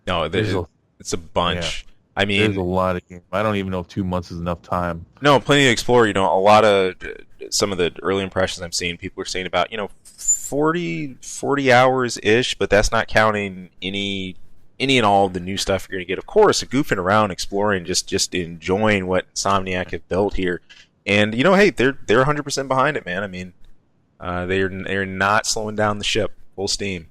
Speaker 1: No, it's a bunch. I mean,
Speaker 2: there's a lot of games. I don't even know if 2 months is enough time.
Speaker 1: No, plenty to explore. A lot of some of the early impressions I'm seeing, people are saying about 40 hours ish, but that's not counting any and all of the new stuff you're going to get. Of course, goofing around, exploring, just enjoying what Insomniac have built here. And hey, they're 100% behind it, man. I mean, they're not slowing down the ship, full steam.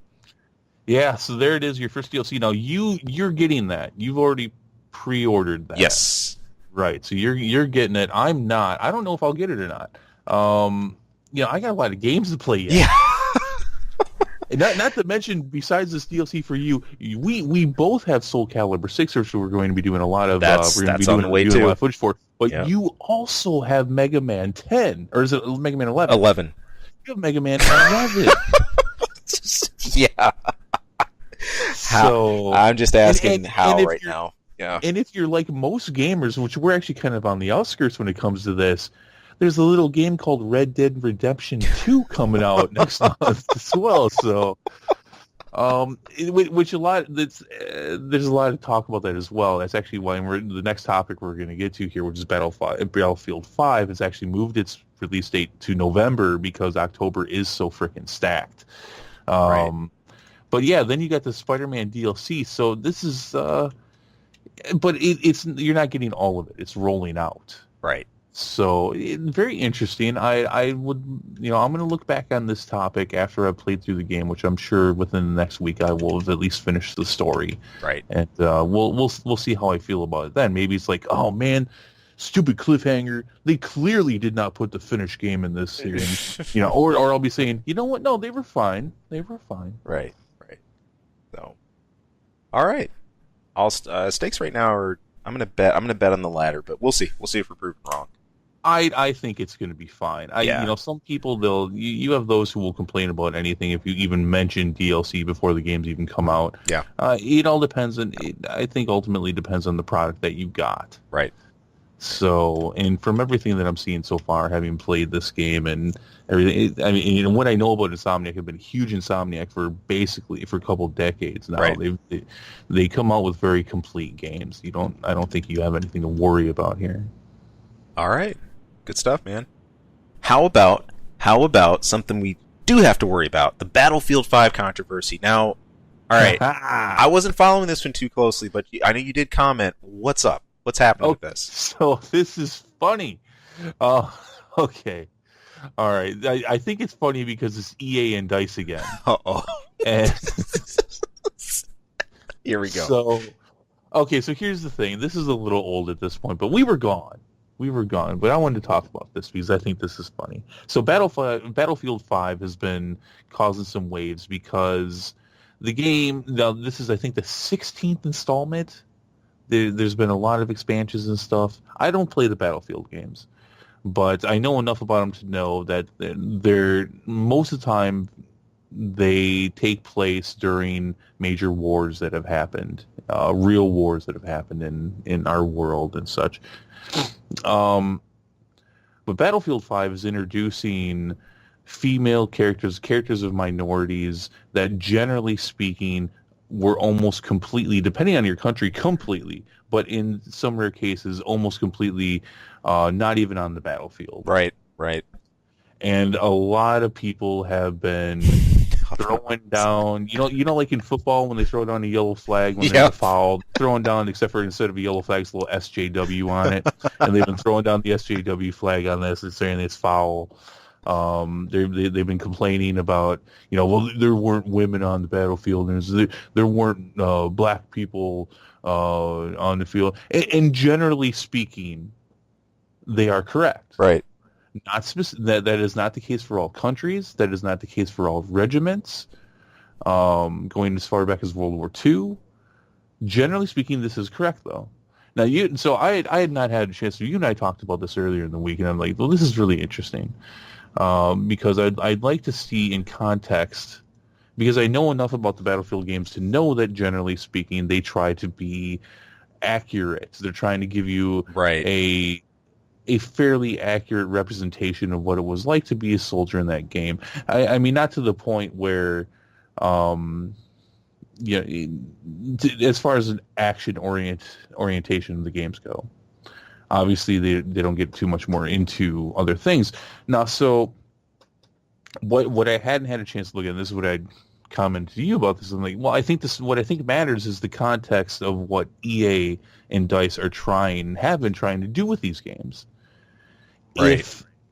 Speaker 2: Yeah, so there it is, your first DLC. Now you're getting that. You've already pre-ordered that.
Speaker 1: Yes.
Speaker 2: Right. So you're getting it. I'm not. I don't know if I'll get it or not. I got a lot of games to play yet.
Speaker 1: Yeah.
Speaker 2: not to mention, besides this DLC for you, we both have Soul Calibur 6, which we're going to be doing a lot of.
Speaker 1: That's on the way
Speaker 2: doing
Speaker 1: too.
Speaker 2: A lot of footage for. But you also have Mega Man 10, or is it Mega Man 11?
Speaker 1: 11.
Speaker 2: You have Mega Man 11.
Speaker 1: Yeah.
Speaker 2: So
Speaker 1: I'm just asking how right now. Yeah.
Speaker 2: And if you're like most gamers, which we're actually kind of on the outskirts when it comes to this, there's a little game called Red Dead Redemption 2 coming out next month as well. So, there's a lot of talk about that as well. That's actually why the next topic we're going to get to here, which is Battlefield 5, has actually moved its release date to November because October is so freaking stacked.
Speaker 1: Right.
Speaker 2: But yeah, then you got the Spider-Man DLC. So this is, but it's you're not getting all of it. It's rolling out.
Speaker 1: Right.
Speaker 2: So very interesting. I would, I'm going to look back on this topic after I've played through the game, which I'm sure within the next week I will have at least finished the story.
Speaker 1: Right.
Speaker 2: And we'll see how I feel about it then. Maybe it's like, oh man, stupid cliffhanger. They clearly did not put the finished game in this series. Or I'll be saying, you know what? No, they were fine. They were fine.
Speaker 1: Right. So, all right. Stakes right now are. I'm gonna bet on the latter, but we'll see. We'll see if we're proven wrong.
Speaker 2: I think it's going to be fine. Some people you have those who will complain about anything if you even mention DLC before the games even come out.
Speaker 1: Yeah.
Speaker 2: It all depends I think ultimately depends on the product that you got.
Speaker 1: Right.
Speaker 2: So, and from everything that I'm seeing so far, having played this game and everything, what I know about Insomniac, I've been a huge Insomniac for a couple of decades now.
Speaker 1: Right.
Speaker 2: They come out with very complete games. I don't think you have anything to worry about here.
Speaker 1: All right. Good stuff, man. How about something we do have to worry about? The Battlefield 5 controversy. Now, all right. I wasn't following this one too closely, but I know you did comment. What's up? What's happening with this?
Speaker 2: So this is funny. Okay. All right. I think it's funny because it's EA and DICE again.
Speaker 1: Uh-oh.
Speaker 2: And
Speaker 1: here we go.
Speaker 2: So here's the thing. This is a little old at this point, but we were gone. But I wanted to talk about this because I think this is funny. So Battlefield 5 has been causing some waves because the game, now this is I think the 16th installment. There's been a lot of expansions and stuff. I don't play the Battlefield games, but I know enough about them to know that they're most of the time they take place during major wars that have happened, real wars that have happened in our world and such. But Battlefield 5 is introducing female characters of minorities that, generally speaking, were almost completely, depending on your country, but in some rare cases, almost completely not even on the battlefield.
Speaker 1: Right.
Speaker 2: And a lot of people have been throwing down, like in football when they throw down a yellow flag when they're fouled, throwing down, except for instead of a yellow flag, it's a little SJW on it. And they've been throwing down the SJW flag on this and saying it's foul. They've been complaining about, there weren't women on the battlefield, and there weren't black people on the field. And generally speaking, they are correct.
Speaker 1: Right.
Speaker 2: That is not the case for all countries. That is not the case for all regiments. Going as far back as World War II. Generally speaking, this is correct, though. Now, I had not had a chance to. You and I talked about this earlier in the week, and I'm like, well, this is really interesting. Because I'd like to see in context, because I know enough about the Battlefield games to know that generally speaking, they try to be accurate. They're trying to give you a fairly accurate representation of what it was like to be a soldier in that game. I mean, not to the point where, yeah, as far as an action orientation of the games go. Obviously, they don't get too much more into other things. Now, so what I hadn't had a chance to look at, and this is what I'd commented to you about this, I'm like, well, I think what I think matters is the context of what EA and DICE have been trying to do with these games.
Speaker 1: Right.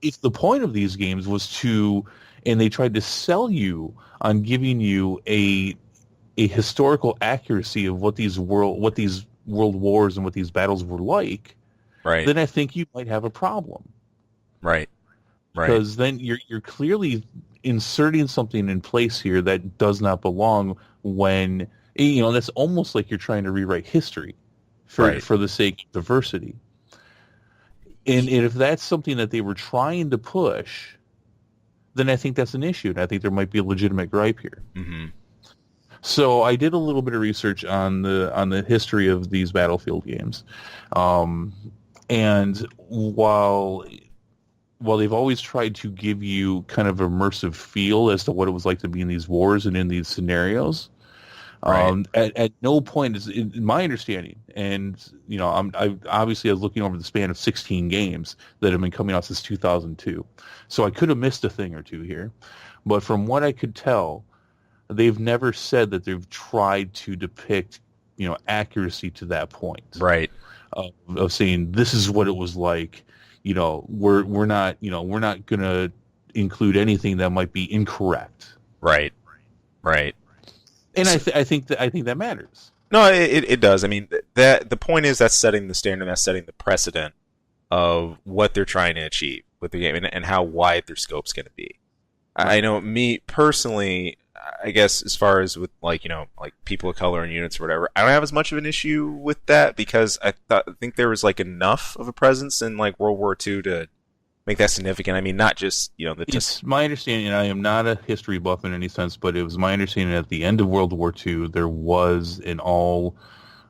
Speaker 2: If the point of these games was and they tried to sell you on giving you a historical accuracy of what these world wars and what these battles were like,
Speaker 1: right,
Speaker 2: then I think you might have a problem.
Speaker 1: Right.
Speaker 2: Because then you're clearly inserting something in place here that does not belong when, that's almost like you're trying to rewrite history for the sake of diversity. And if that's something that they were trying to push, then I think that's an issue. And I think there might be a legitimate gripe here.
Speaker 1: Mm-hmm.
Speaker 2: So I did a little bit of research on the history of these Battlefield games. And while they've always tried to give you kind of immersive feel as to what it was like to be in these wars and in these scenarios, at no point is, in my understanding, and I obviously was looking over the span of 16 games that have been coming out since 2002, so I could have missed a thing or two here, but from what I could tell, they've never said that they've tried to depict accuracy to that point,
Speaker 1: right,
Speaker 2: of saying this is what it was like. We're not going to include anything that might be incorrect.
Speaker 1: Right.
Speaker 2: And I think that matters.
Speaker 1: No, it does. I mean, that the point is that's setting the standard, that's setting the precedent of what they're trying to achieve with the game and how wide their scope's going to be. I know me personally, I guess as far as with like people of color and units or whatever, I don't have as much of an issue with that because I think there was like enough of a presence in like World War II to make that significant. I mean, not just
Speaker 2: It's my understanding, and I am not a history buff in any sense, but it was my understanding at the end of World War II there was an all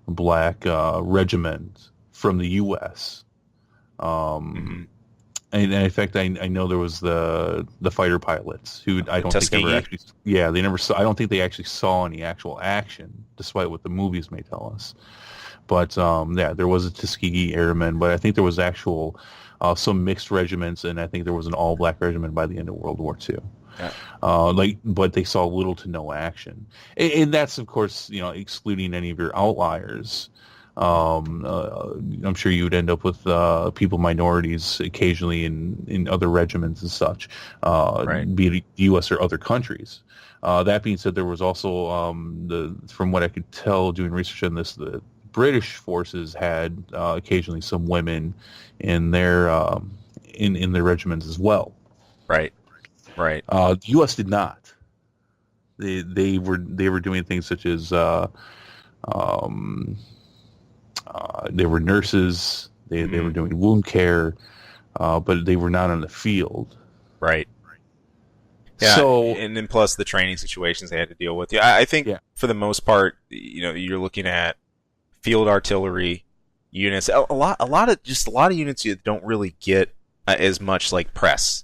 Speaker 2: black regiment from the U.S. And in fact, I know there was the fighter pilots who I don't think ever actually. Yeah, they never saw. I don't think they actually saw any actual action, despite what the movies may tell us. But there was a Tuskegee Airmen, but I think there was actual some mixed regiments, and I think there was an all-black regiment by the end of World War II. Yeah. But they saw little to no action, and that's of course excluding any of your outliers. I'm sure you would end up with minorities occasionally in other regiments and such, be it the U.S. or other countries. That being said, there was also from what I could tell doing research on this, the British forces had occasionally some women in their in their regiments as well. Right. The U.S. did not. They were doing things such as they were nurses. They were doing wound care, but they were not on the field. Right.
Speaker 1: Yeah. So, and then plus the training situations they had to deal with. Yeah, I think for the most part, you're looking at field artillery units. A lot of units you don't really get as much like press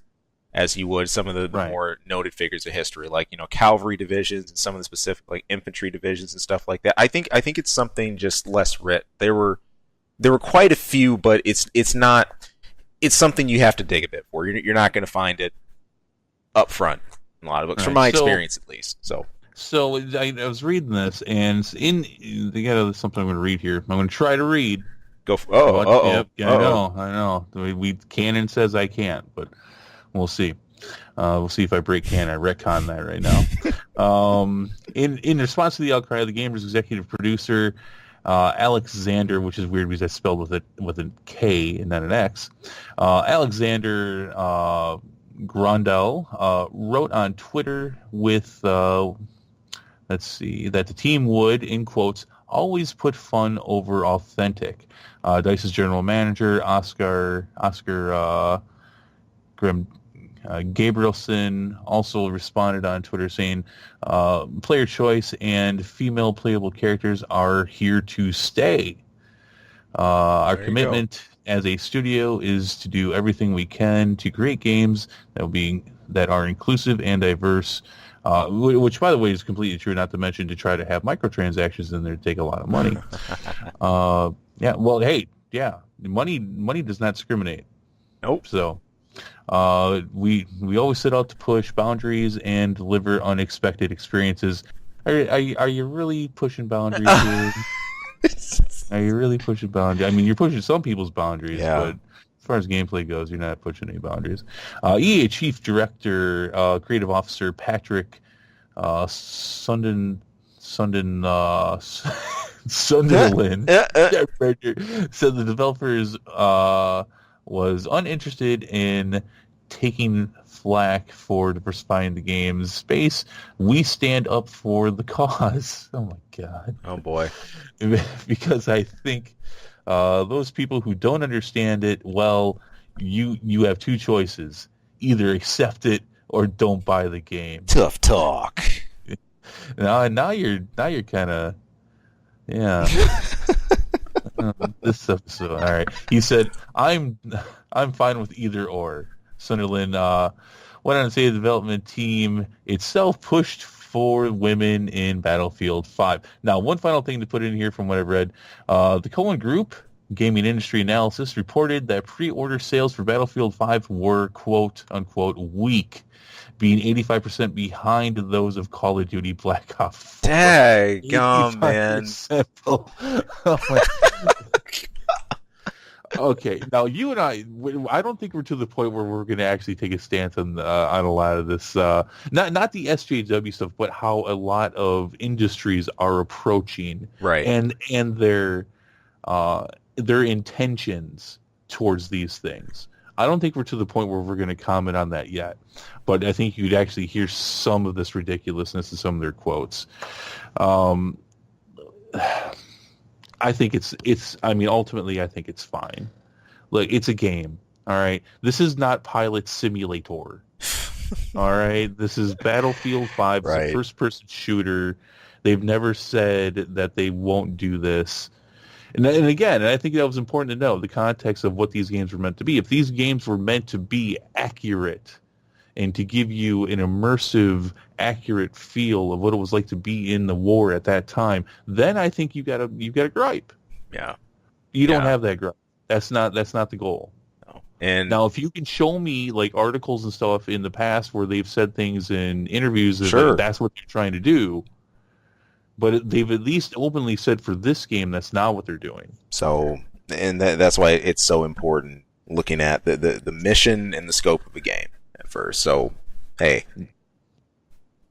Speaker 1: as you would some of the more noted figures of history, like cavalry divisions and some of the specific like infantry divisions and stuff like that. I think it's something just less writ. There were quite a few, but it's not. It's something you have to dig a bit for. You're not going to find it up front in a lot of books, from my experience at least. So
Speaker 2: I was reading this, and they got something I'm going to read here. I'm going to try to read.
Speaker 1: Go for
Speaker 2: I know. Canon says I can't, but. We'll see. We'll see if I break canon. I retcon that right now. In response to the outcry, the gamer's executive producer, Alexander, which is weird because that's spelled with a K and not an X. Alexander Grondel wrote on Twitter with, that the team would, in quotes, always put fun over authentic. DICE's general manager, Oscar Gabrielson also responded on Twitter saying, player choice and female playable characters are here to stay. Our commitment as a studio is to do everything we can to create games that are inclusive and diverse. Which, by the way, is completely true. Not to mention to try to have microtransactions in there to take a lot of money. Yeah. Well, hey, yeah, money does not discriminate.
Speaker 1: Nope.
Speaker 2: So, we always set out to push boundaries and deliver unexpected experiences. Are you really pushing boundaries here? Are you really pushing boundaries? I mean, you're pushing some people's boundaries, but as far as gameplay goes, you're not pushing any boundaries. EA Chief Director, Creative Officer Patrick Sunderland said the developers was uninterested in taking flack for diversifying the game's space. We stand up for the cause. Oh my god.
Speaker 1: Oh boy.
Speaker 2: Because I think those people who don't understand it, well, you have two choices: either accept it or don't buy the game.
Speaker 1: Tough talk.
Speaker 2: Now you're kind of this episode. All right. He said, I'm fine with either or. Sunderland went on to say the development team itself pushed for women in Battlefield 5. Now, one final thing to put in here from what I've read. The Cohen Group Gaming Industry Analysis reported that pre-order sales for Battlefield 5 were, quote, unquote, weak, being 85% behind those of Call of Duty Black Ops 4.
Speaker 1: Daggum, man.
Speaker 2: Oh my Okay, now you and I don't think we're to the point where we're going to actually take a stance on a lot of this. Not the SJW stuff, but how a lot of industries are approaching,
Speaker 1: right,
Speaker 2: and their intentions towards these things. I don't think we're to the point where we're going to comment on that yet, but I think you'd actually hear some of this ridiculousness in some of their quotes. I think ultimately, I think it's fine. Look, it's a game, all right? This is not Pilot Simulator, all right? This is Battlefield 5. Right. It's a first-person shooter. They've never said that they won't do this. And again, I think that was important to know, the context of what these games were meant to be. If these games were meant to be accurate and to give you an immersive, accurate feel of what it was like to be in the war at that time, then I think you got a gripe.
Speaker 1: Yeah,
Speaker 2: you don't have that gripe. That's not the goal.
Speaker 1: No. And
Speaker 2: now, if you can show me like articles and stuff in the past where they've said things in interviews that that's what they're trying to do, but they've at least openly said for this game that's not what they're doing.
Speaker 1: So, and that's why it's so important looking at the mission and the scope of the game. First, so hey,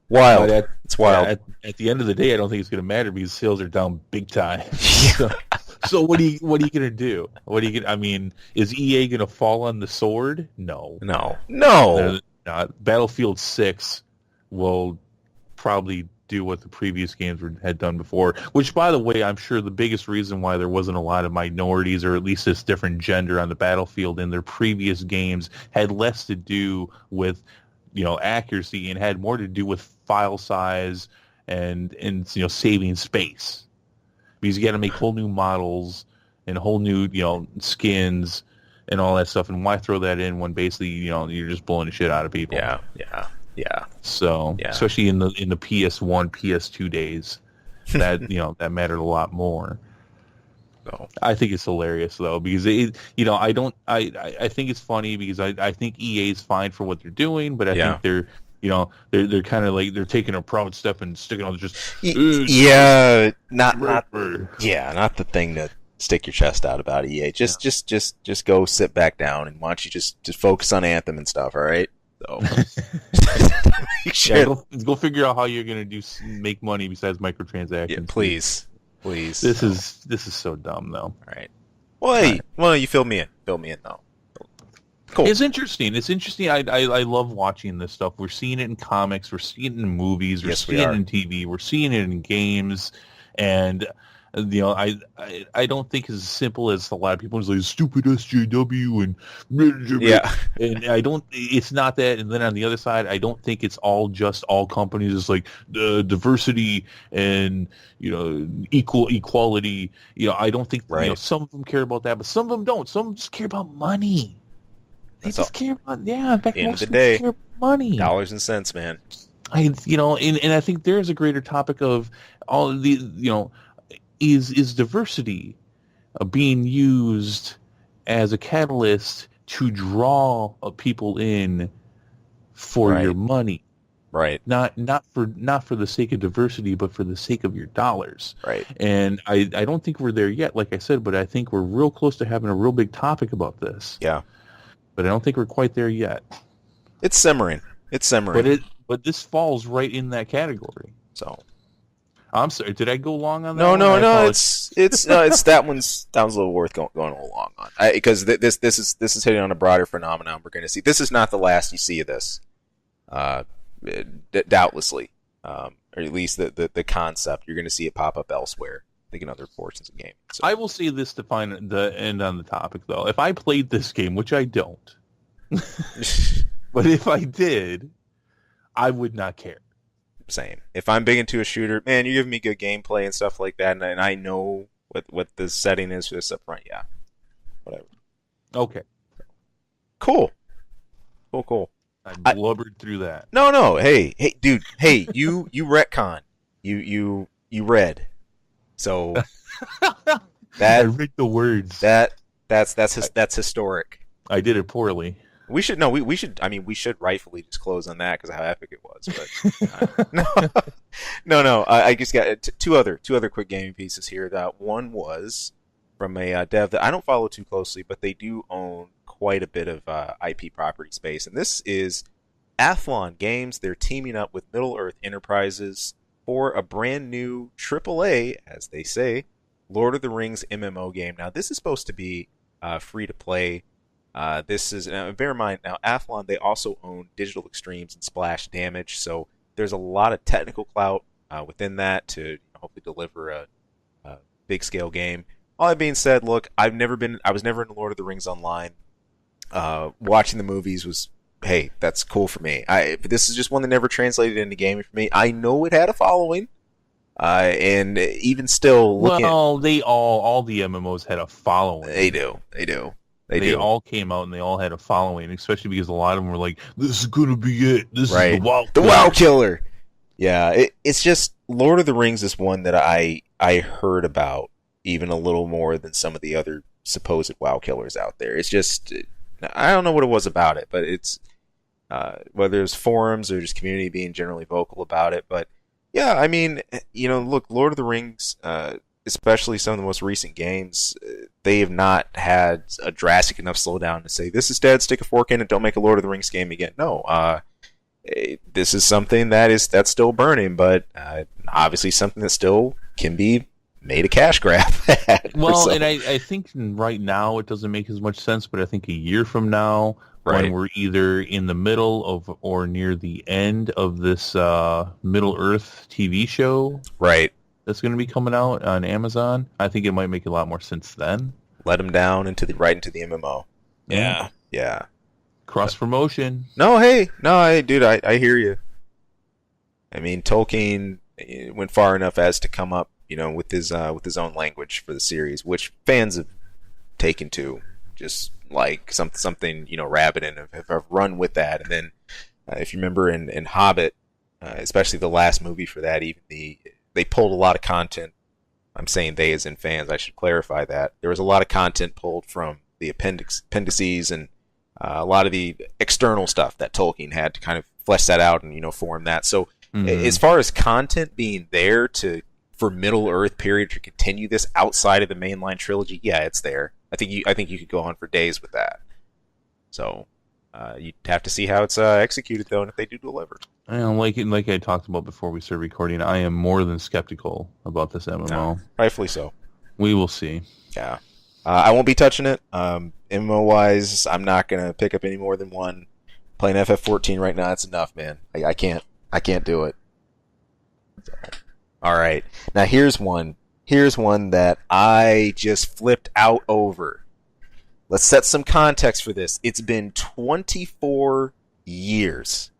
Speaker 1: wild. It's wild.
Speaker 2: At the end of the day, I don't think it's going to matter because sales are down big time. So what are you going to do? I mean, is EA going to fall on the sword? No. They're not. Battlefield 6 will probably do what the previous games had done before, which, by the way, I'm sure the biggest reason why there wasn't a lot of minorities or at least this different gender on the battlefield in their previous games had less to do with, accuracy and had more to do with file size and saving space, because you got to make whole new models and whole new skins and all that stuff, and why throw that in when basically you're just blowing the shit out of people. Yeah. So, especially in the PS1, PS2 days, that that mattered a lot more. So I think it's hilarious though, because I think it's funny because I think EA is fine for what they're doing, but I think they're kind of like they're taking a proud step and sticking on just
Speaker 1: not the thing to stick your chest out about EA. Just go sit back down and why don't you just focus on Anthem and stuff, all right? So
Speaker 2: go figure out how you're gonna make money besides microtransactions.
Speaker 1: Yeah, please.
Speaker 2: This is so dumb though.
Speaker 1: All right. Well, you fill me in though. Cool.
Speaker 2: It's interesting. I love watching this stuff. We're seeing it in comics. We're seeing it in movies. We're seeing it in TV. We're seeing it in games. And I don't think it's as simple as a lot of people are like stupid SJW and and I don't. It's not that. And then on the other side, I don't think it's all companies. It's like diversity and equality. I don't think some of them care about that, but some of them don't. Some of them just care about money. They just care about
Speaker 1: Back end of the day, care about money, dollars and cents, man.
Speaker 2: and I think there's a greater topic of all of the, is diversity being used as a catalyst to draw people in for your money,
Speaker 1: right?
Speaker 2: Not for the sake of diversity, but for the sake of your dollars,
Speaker 1: right?
Speaker 2: And I don't think we're there yet, like I said, but I think we're real close to having a real big topic about this.
Speaker 1: Yeah,
Speaker 2: but I don't think we're quite there yet.
Speaker 1: It's simmering.
Speaker 2: But this falls right in that category.
Speaker 1: So,
Speaker 2: I'm sorry. Did I go long on that?
Speaker 1: No. It's that one's a little worth going along on, because this is hitting on a broader phenomenon. We're going to see. This is not the last you see of this, doubtlessly, or at least the concept. You're going to see it pop up elsewhere. I think in other portions of the game. So.
Speaker 2: I will say this to find the end on the topic, though. If I played this game, which I don't, but if I did, I would not care.
Speaker 1: Same. If I'm big into a shooter, man, you're giving me good gameplay and stuff like that, and I know what the setting is for this up front. Yeah, whatever.
Speaker 2: Okay.
Speaker 1: Cool.
Speaker 2: I blubbered through that.
Speaker 1: No. Hey, dude. Hey, you retcon. You read. So
Speaker 2: I read the words.
Speaker 1: That's historic.
Speaker 2: I did it poorly.
Speaker 1: We should rightfully disclose on that because of how epic it was. But no. I just got two other quick gaming pieces here. That one was from a dev that I don't follow too closely, but they do own quite a bit of IP property space, and this is Athlon Games. They're teaming up with Middle Earth Enterprises for a brand new AAA, as they say, Lord of the Rings MMO game. Now, this is supposed to be free to play. This is, bear in mind, now Athlon, they also own Digital Extremes and Splash Damage, so there's a lot of technical clout within that to hopefully deliver a big scale game. All that being said, look, I was never in Lord of the Rings Online. Watching the movies was, hey, that's cool for me. But this is just one that never translated into gaming for me. I know it had a following, and even still,
Speaker 2: all the MMOs had a following.
Speaker 1: They do.
Speaker 2: They all came out and they all had a following, especially because a lot of them were like, "This is gonna be it. This is the WoW
Speaker 1: killer." Yeah, it's just Lord of the Rings is one that I heard about even a little more than some of the other supposed WoW killers out there. It's just, I don't know what it was about it, but it's whether it's forums or just community being generally vocal about it. But yeah, I mean, look, Lord of the Rings, especially some of the most recent games, they have not had a drastic enough slowdown to say, this is dead, stick a fork in it, don't make a Lord of the Rings game again. No, this is something that's still burning, but obviously something that still can be made a cash grab.
Speaker 2: Well, and I think right now it doesn't make as much sense, but I think a year from now, when we're either in the middle of or near the end of this Middle Earth TV show,
Speaker 1: right,
Speaker 2: that's going to be coming out on Amazon, I think it might make a lot more sense then.
Speaker 1: Let them down into the MMO. Yeah.
Speaker 2: Cross promotion.
Speaker 1: Hey, dude, I hear you. I mean, Tolkien went far enough as to come up, with his own language for the series, which fans have taken to, just like something rabid, and have run with that. And then, if you remember in Hobbit, especially the last movie for that, even they pulled a lot of content. I'm saying they as in fans. I should clarify that there was a lot of content pulled from the appendices and a lot of the external stuff that Tolkien had to kind of flesh that out and form that. So as far as content being there for Middle Earth period to continue this outside of the mainline trilogy, yeah, it's there. I think you could go on for days with that. So you'd have to see how it's executed though, and if they do deliver.
Speaker 2: Like I talked about before we started recording, I am more than skeptical about this MMO.
Speaker 1: No, rightfully so.
Speaker 2: We will see.
Speaker 1: Yeah. I won't be touching it. MMO-wise, I'm not going to pick up any more than one. Playing FF14 right now, that's enough, man. I can't do it. All right. Now, here's one that I just flipped out over. Let's set some context for this. It's been 24 years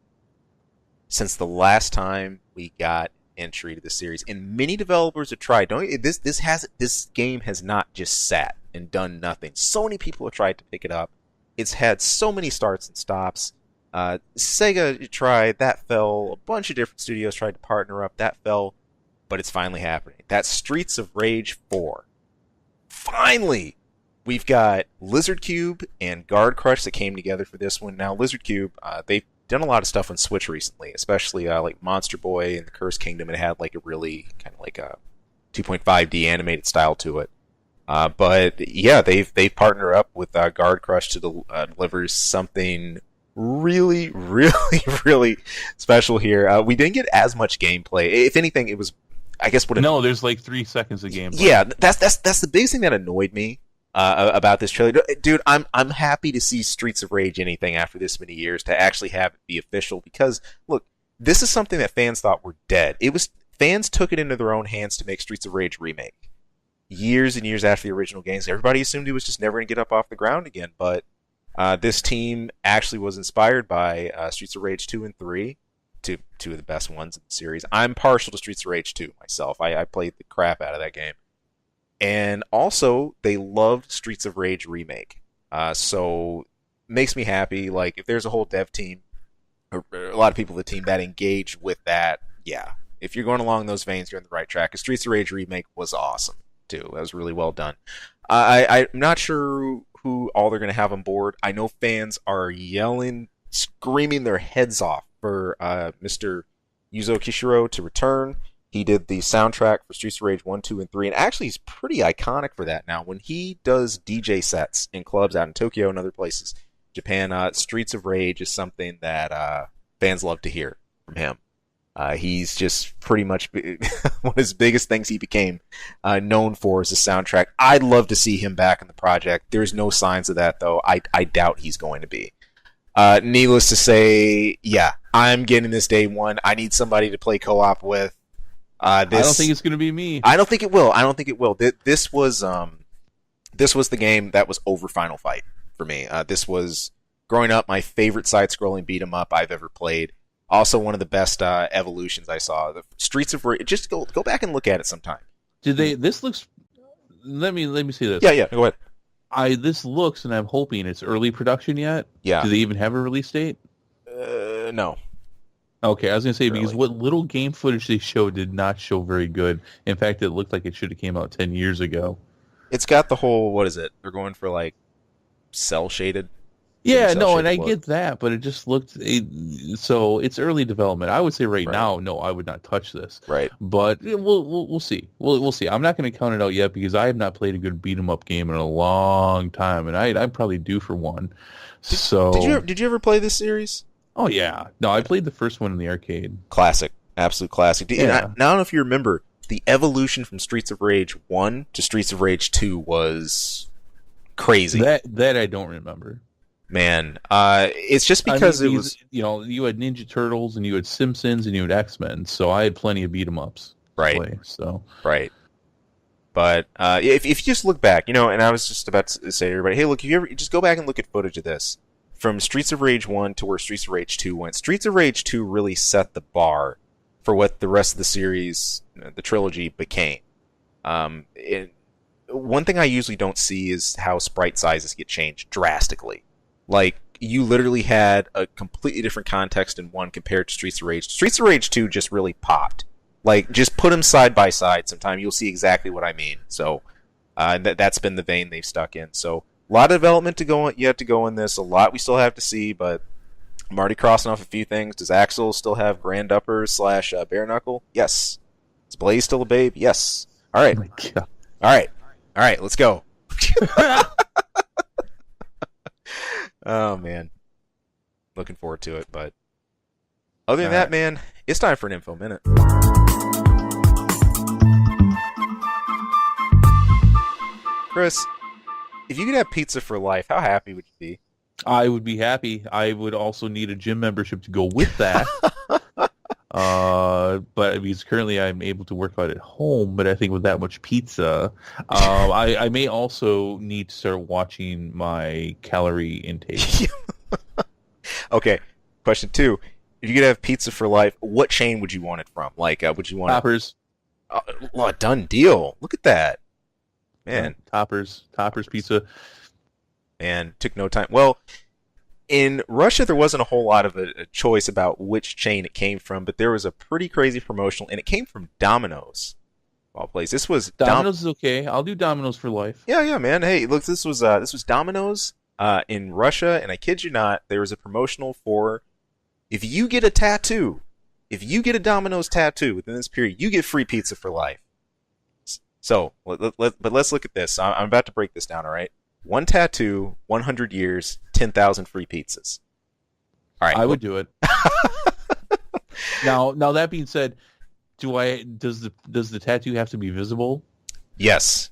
Speaker 1: since the last time we got entry to the series, and many developers have tried. This game has not just sat and done nothing. So many people have tried to pick it up. It's had so many starts and stops. Sega tried, that fell. A bunch of different studios tried to partner up, that fell. But it's finally happening. That's Streets of Rage 4. Finally! We've got Lizard Cube and Guard Crush that came together for this one. Now, Lizard Cube, they've done a lot of stuff on Switch recently, especially like Monster Boy and the Cursed Kingdom. It had like a really kind of like a 2.5D animated style to it. But yeah, they've partnered up with Guard Crush to deliver something really, really, really special here. We didn't get as much gameplay. If anything, it was, I guess,
Speaker 2: no, there's like 3 seconds of gameplay.
Speaker 1: Yeah, that's the biggest thing that annoyed me about this trailer. Dude, I'm happy to see Streets of Rage anything after this many years to actually have it be official, because look, this is something that fans thought were dead. Fans took it into their own hands to make Streets of Rage remake. Years and years after the original games, everybody assumed it was just never going to get up off the ground again, but this team actually was inspired by Streets of Rage 2 and 3, two of the best ones in the series. I'm partial to Streets of Rage 2 myself. I played the crap out of that game. And also, they loved Streets of Rage Remake. So, makes me happy. Like, if there's a whole dev team, or a lot of people in the team that engage with that, yeah. If you're going along those veins, you're on the right track. 'Cause Streets of Rage Remake was awesome, too. That was really well done. I'm not sure who all they're going to have on board. I know fans are yelling, screaming their heads off for Mr. Yuzo Kishiro to return. He did the soundtrack for Streets of Rage 1, 2, and 3, and actually he's pretty iconic for that now. When he does DJ sets in clubs out in Tokyo and other places, Japan, Streets of Rage is something that fans love to hear from him. He's just pretty much one of his biggest things he became known for is the soundtrack. I'd love to see him back in the project. There's no signs of that, though. I doubt he's going to be. Needless to say, yeah, I'm getting this day one. I need somebody to play co-op with.
Speaker 2: I don't think it's going to be me.
Speaker 1: I don't think it will. This was the game that was over Final Fight for me. This was, growing up, my favorite side-scrolling beat-em up I've ever played. Also, one of the best evolutions I saw. The Streets of Rage. Just go back and look at it sometime.
Speaker 2: This looks. Let me see this.
Speaker 1: Yeah. Go ahead.
Speaker 2: This looks, and I'm hoping it's early production yet.
Speaker 1: Yeah.
Speaker 2: Do they even have a release date?
Speaker 1: No.
Speaker 2: Okay, I was going to say, because what little game footage they showed did not show very good. In fact, it looked like it should have came out 10 years ago.
Speaker 1: It's got the whole, what is it? They're going for, like, cell-shaded.
Speaker 2: Yeah, no, and I get that, but it just looked... so, it's early development. I would say right now, no, I would not touch this.
Speaker 1: Right.
Speaker 2: But we'll see. We'll see. I'm not going to count it out yet, because I have not played a good beat-em-up game in a long time, and I'm probably due for one.
Speaker 1: Did you ever play this series?
Speaker 2: Oh, yeah. No, I played the first one in the arcade.
Speaker 1: Classic. Absolute classic.
Speaker 2: Yeah.
Speaker 1: And I don't know if you remember, the evolution from Streets of Rage 1 to Streets of Rage 2 was crazy.
Speaker 2: That I don't remember.
Speaker 1: Man, it's just because it was...
Speaker 2: You know, you had Ninja Turtles, and you had Simpsons, and you had X-Men, so I had plenty of beat-em-ups to play, so...
Speaker 1: Right. But if you just look back, you know, and I was just about to say to everybody, hey, look, if you ever just go back and look at footage of this, from Streets of Rage 1 to where Streets of Rage 2 went, Streets of Rage 2 really set the bar for what the rest of the series, the trilogy, became. One thing I usually don't see is how sprite sizes get changed drastically. Like, you literally had a completely different context in 1 compared to Streets of Rage. Streets of Rage 2 just really popped. Like, just put them side by side sometime, you'll see exactly what I mean. So, that's been the vein they've stuck in. So, a lot of development yet to go in this. A lot we still have to see, but I'm already crossing off a few things. Does Axel still have Grand Uppers / Bare Knuckle? Yes. Is Blaze still a babe? Yes. All right.
Speaker 2: Oh my God.
Speaker 1: All right. Let's go. Oh, man. Looking forward to it, but other than that, man, it's time for an Info Minute. Chris, if you could have pizza for life, how happy would you be?
Speaker 2: I would be happy. I would also need a gym membership to go with that. But because currently I'm able to work out at home, but I think with that much pizza, I may also need to start watching my calorie intake.
Speaker 1: Okay, question 2. If you could have pizza for life, what chain would you want it from? Like, would you want
Speaker 2: Toppers?
Speaker 1: Done deal. Look at that. Man.
Speaker 2: Toppers Pizza.
Speaker 1: Man, took no time. Well, In Russia, there wasn't a whole lot of a choice about which chain it came from, but there was a pretty crazy promotional, and it came from Domino's. All place. This was
Speaker 2: Domino's is okay. I'll do Domino's for life.
Speaker 1: Yeah, man. Hey, look, this was Domino's in Russia, and I kid you not, there was a promotional for if you get a tattoo, if you get a Domino's tattoo within this period, you get free pizza for life. So, but let's look at this. I'm about to break this down. All right, one tattoo, 100 years, 10,000 free pizzas. All right,
Speaker 2: I would do it. Now that being said, does the tattoo have to be visible?
Speaker 1: Yes.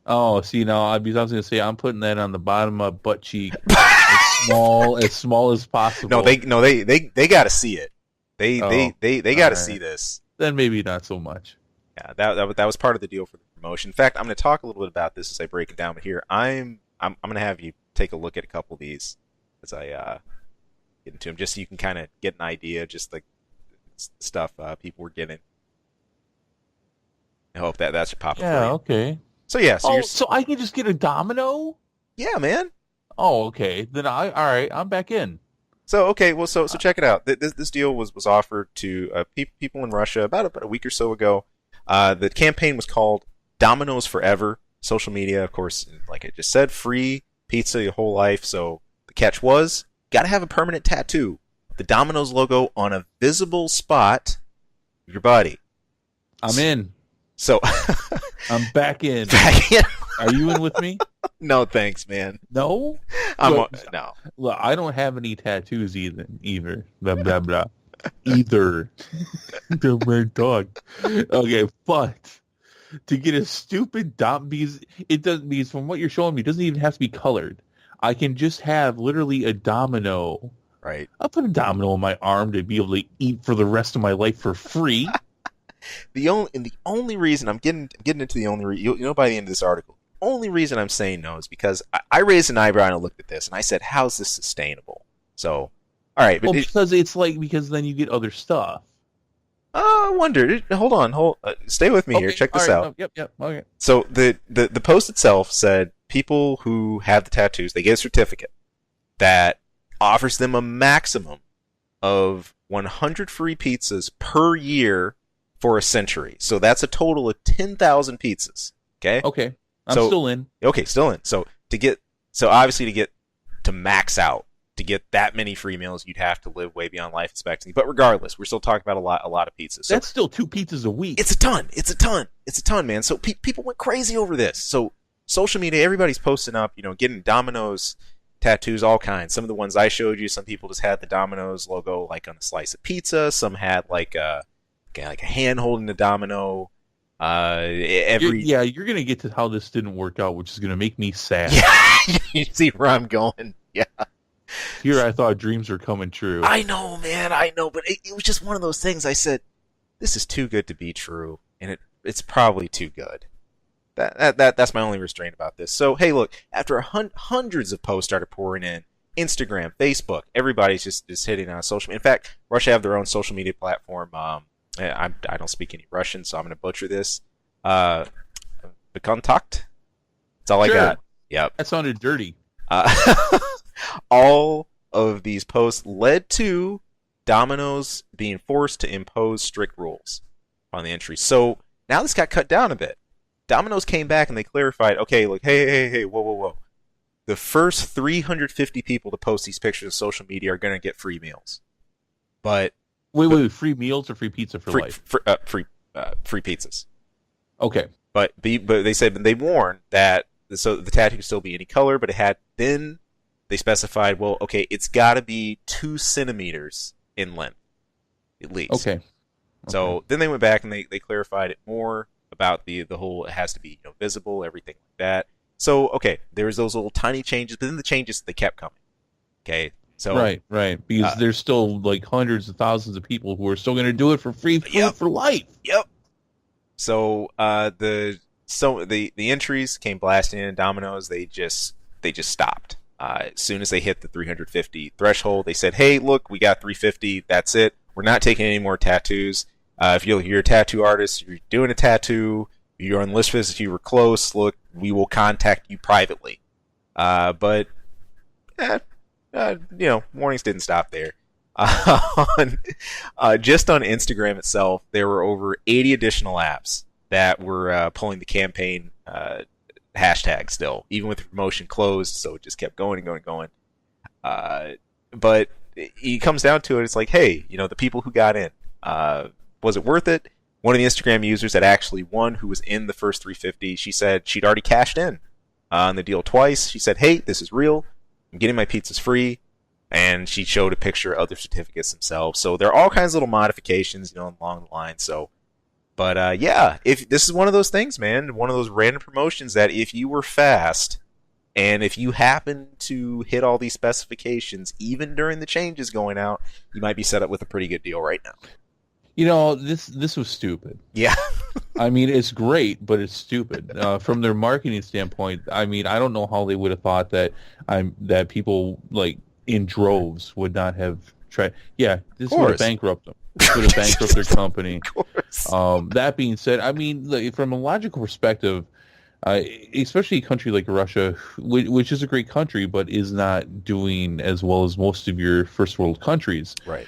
Speaker 2: Oh, see, now I was going to say I'm putting that on the bottom of butt cheek, as small as possible.
Speaker 1: No, they got to see it. They got to see this.
Speaker 2: Then maybe not so much.
Speaker 1: Yeah, that was part of the deal for the promotion. In fact, I'm going to talk a little bit about this as I break it down. But here, I'm going to have you take a look at a couple of these as I get into them, just so you can kind of get an idea, just like stuff people were getting. I hope that should pop up.
Speaker 2: Yeah, okay.
Speaker 1: So yeah,
Speaker 2: so I can just get a Domino?
Speaker 1: Yeah, man.
Speaker 2: Oh, okay. Then all right, I'm back in.
Speaker 1: So okay, well, so check it out. This deal was offered to people in Russia about a week or so ago. The campaign was called Domino's Forever. Social media, of course, like I just said, free pizza your whole life. So the catch was, got to have a permanent tattoo, the Domino's logo on a visible spot of your body.
Speaker 2: I'm in.
Speaker 1: So
Speaker 2: I'm back in. Are you in with me?
Speaker 1: No, thanks, man.
Speaker 2: No?
Speaker 1: No.
Speaker 2: Look, I don't have any tattoos either. Blah, blah, blah. Either. The weird dog. Okay, but to get a stupid because from what you're showing me, it doesn't even have to be colored. I can just have literally a domino.
Speaker 1: Right.
Speaker 2: I'll put a domino on my arm to be able to eat for the rest of my life for free.
Speaker 1: The only reason I'm getting into the only by the end of this article, only reason I'm saying no is because I raised an eyebrow and I looked at this and I said, how's this sustainable? So, all right, but
Speaker 2: because then you get other stuff.
Speaker 1: I wonder. Hold on, stay with me here. Check this out.
Speaker 2: Yep. Okay.
Speaker 1: So the post itself said people who have the tattoos, they get a certificate that offers them a maximum of 100 free pizzas per year for a century. So that's a total of 10,000 pizzas. Okay.
Speaker 2: Okay. I'm still in.
Speaker 1: Okay, still in. So obviously to get to max out, to get that many free meals, you'd have to live way beyond life expectancy. But regardless, we're still talking about a lot of pizzas. So
Speaker 2: that's still 2 pizzas a week.
Speaker 1: It's a ton, man. So people went crazy over this. So social media, everybody's posting up, getting Domino's tattoos, all kinds. Some of the ones I showed you, some people just had the Domino's logo like on a slice of pizza. Some had like a hand holding the domino.
Speaker 2: You're gonna get to how this didn't work out, which is gonna make me sad.
Speaker 1: Yeah, you see where I'm going. Yeah.
Speaker 2: Here I thought dreams were coming true.
Speaker 1: I know, man. I know, but it was just one of those things. I said, this is too good to be true, and it's probably too good. That's my only restraint about this. So hey, look, after hundreds of posts started pouring in, Instagram, Facebook, everybody's just hitting on social media. In fact, Russia have their own social media platform. I don't speak any Russian, so I'm going to butcher this. The contact. That's all I got. Yep.
Speaker 2: That sounded dirty.
Speaker 1: All of these posts led to Domino's being forced to impose strict rules on the entry. So now this got cut down a bit. Domino's came back and they clarified, okay, look, hey, whoa. The first 350 people to post these pictures on social media are going to get free meals. But
Speaker 2: Wait, free meals or free pizza for life?
Speaker 1: Free pizzas.
Speaker 2: Okay.
Speaker 1: But they said, they warned that so the tattoo could still be any color, but then they specified, well, okay, it's got to be 2 centimeters in length, at least.
Speaker 2: Okay.
Speaker 1: So then they went back and they clarified it more about the whole, it has to be visible, everything like that. So, okay, there's those little tiny changes, but then the changes, they kept coming. Okay. So,
Speaker 2: right. Because there's still like hundreds of thousands of people who are still going to do it for free food for life.
Speaker 1: Yep. So the entries came blasting in. Domino's, they just stopped. As soon as they hit the 350 threshold, they said, "Hey, look, we got 350. That's it. We're not taking any more tattoos. If you're a tattoo artist, you're doing a tattoo, you're on list visits, you were close. Look, we will contact you privately." But warnings didn't stop there. Just on Instagram itself, there were over 80 additional apps that were pulling the campaign hashtag still, even with the promotion closed, so it just kept going and going and going. But it comes down to it, it's like, hey, the people who got in, was it worth it? One of the Instagram users that actually won, who was in the first 350, she said she'd already cashed in on the deal twice. She said, hey, this is real. I'm getting my pizzas free. And she showed a picture of the certificates themselves. So there are all kinds of little modifications, along the line. So, but yeah, if this is one of those things, man, one of those random promotions that if you were fast and if you happen to hit all these specifications, even during the changes going out, you might be set up with a pretty good deal right now.
Speaker 2: This was stupid.
Speaker 1: Yeah.
Speaker 2: I mean, it's great, but it's stupid. From their marketing standpoint, I mean, I don't know how they would have thought that people in droves would not have tried. Yeah, this would have bankrupt them. This would have bankrupt their company.
Speaker 1: Of course.
Speaker 2: That being said, I mean, from a logical perspective, especially a country like Russia, which is a great country, but is not doing as well as most of your first world countries.
Speaker 1: Right.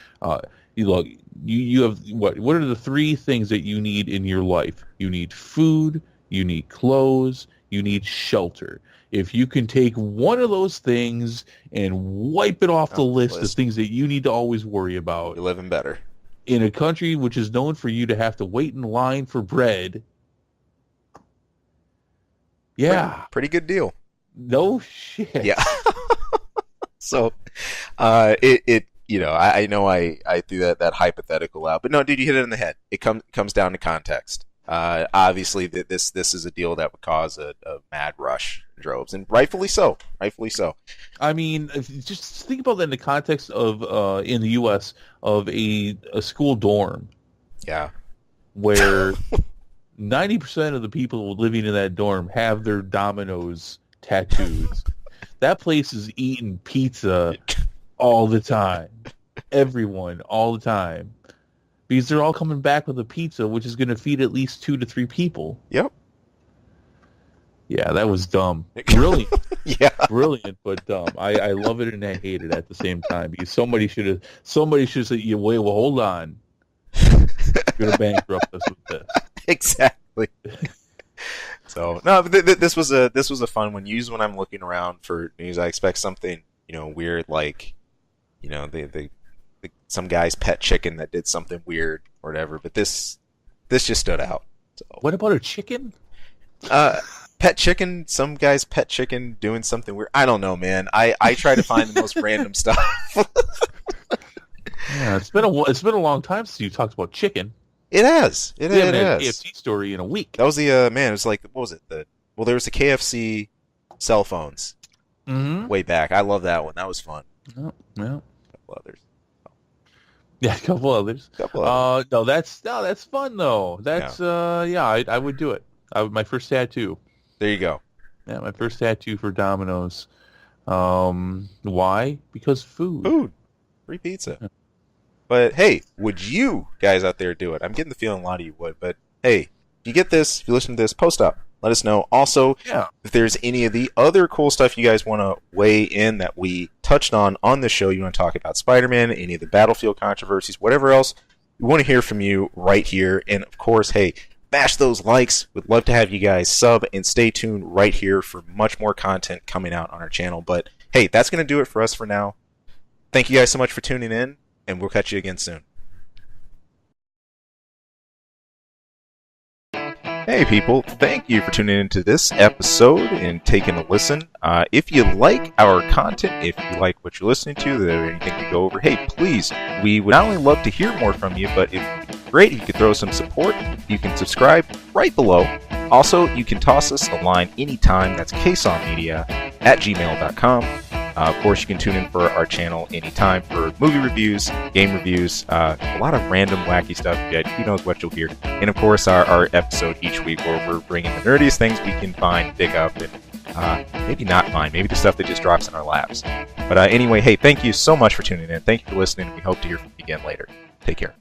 Speaker 2: You have what are the three things that you need in your life? You need food, you need clothes, you need shelter. If you can take one of those things and wipe it off the list of things that you need to always worry about,
Speaker 1: you're living better.
Speaker 2: In a country which is known for you to have to wait in line for bread. Yeah.
Speaker 1: Pretty good deal.
Speaker 2: No shit.
Speaker 1: Yeah. So, I know I threw that hypothetical out, but no, dude, you hit it in the head. It comes down to context. Obviously, this is a deal that would cause a mad rush in droves, and rightfully so.
Speaker 2: I mean, just think about that in the context of in the U.S. of a school dorm.
Speaker 1: Yeah,
Speaker 2: where 90% of the people living in that dorm have their Domino's tattoos. That place is eating pizza all the time. Everyone, all the time. Because they're all coming back with a pizza, which is going to feed at least 2 to 3 people.
Speaker 1: Yep.
Speaker 2: Yeah, that was dumb. Brilliant.
Speaker 1: Yeah.
Speaker 2: Brilliant, but dumb. I love it and I hate it at the same time. Because somebody should have said, wait, well, hold on. You're going to bankrupt us with this.
Speaker 1: Exactly. So, no, this was a fun one. Usually when I'm looking around for news, I expect something, weird like, some guy's pet chicken that did something weird or whatever, but this just stood out. So.
Speaker 2: What about a chicken?
Speaker 1: Pet chicken, some guy's pet chicken doing something weird. I don't know, man. I try to find the most random stuff.
Speaker 2: Yeah, it's been a long time since you talked about chicken.
Speaker 1: It has. It has.
Speaker 2: A KFC story in a week.
Speaker 1: That was the man. It was like, what was it? There was the KFC cell phones way back. I love that one. That was fun.
Speaker 2: Oh, yeah.
Speaker 1: A couple others.
Speaker 2: Yeah, a couple others. No, that's fun though. That's I would do it. My first tattoo.
Speaker 1: There you go.
Speaker 2: Yeah, my first tattoo for Domino's. Why? Because food.
Speaker 1: Food. Free pizza. Yeah. But hey, would you guys out there do it? I'm getting the feeling a lot of you would. But hey, if you get this, if you listen to this, post up. Let us know. Also, if there's any of the other cool stuff you guys want to weigh in that we touched on the show, you want to talk about Spider-Man, any of the Battlefield controversies, whatever else, we want to hear from you right here. And of course, hey, bash those likes. We'd love to have you guys sub and stay tuned right here for much more content coming out on our channel. But hey, that's going to do it for us for now. Thank you guys so much for tuning in, and we'll catch you again soon. Hey people, thank you for tuning into this episode and taking a listen. If you like our content, if you like what you're listening to, if there's anything to go over, hey, please, we would not only love to hear more from you, but if great, you could throw some support. You can subscribe right below. Also, you can toss us a line anytime. That's ksongmedia@gmail.com. Of course, you can tune in for our channel anytime for movie reviews, game reviews, a lot of random wacky stuff. Who knows what you'll hear. And of course, our episode each week where we're bringing the nerdiest things we can find, pick up, and maybe not find. Maybe the stuff that just drops in our laps. But anyway, hey, thank you so much for tuning in. Thank you for listening. We hope to hear from you again later. Take care.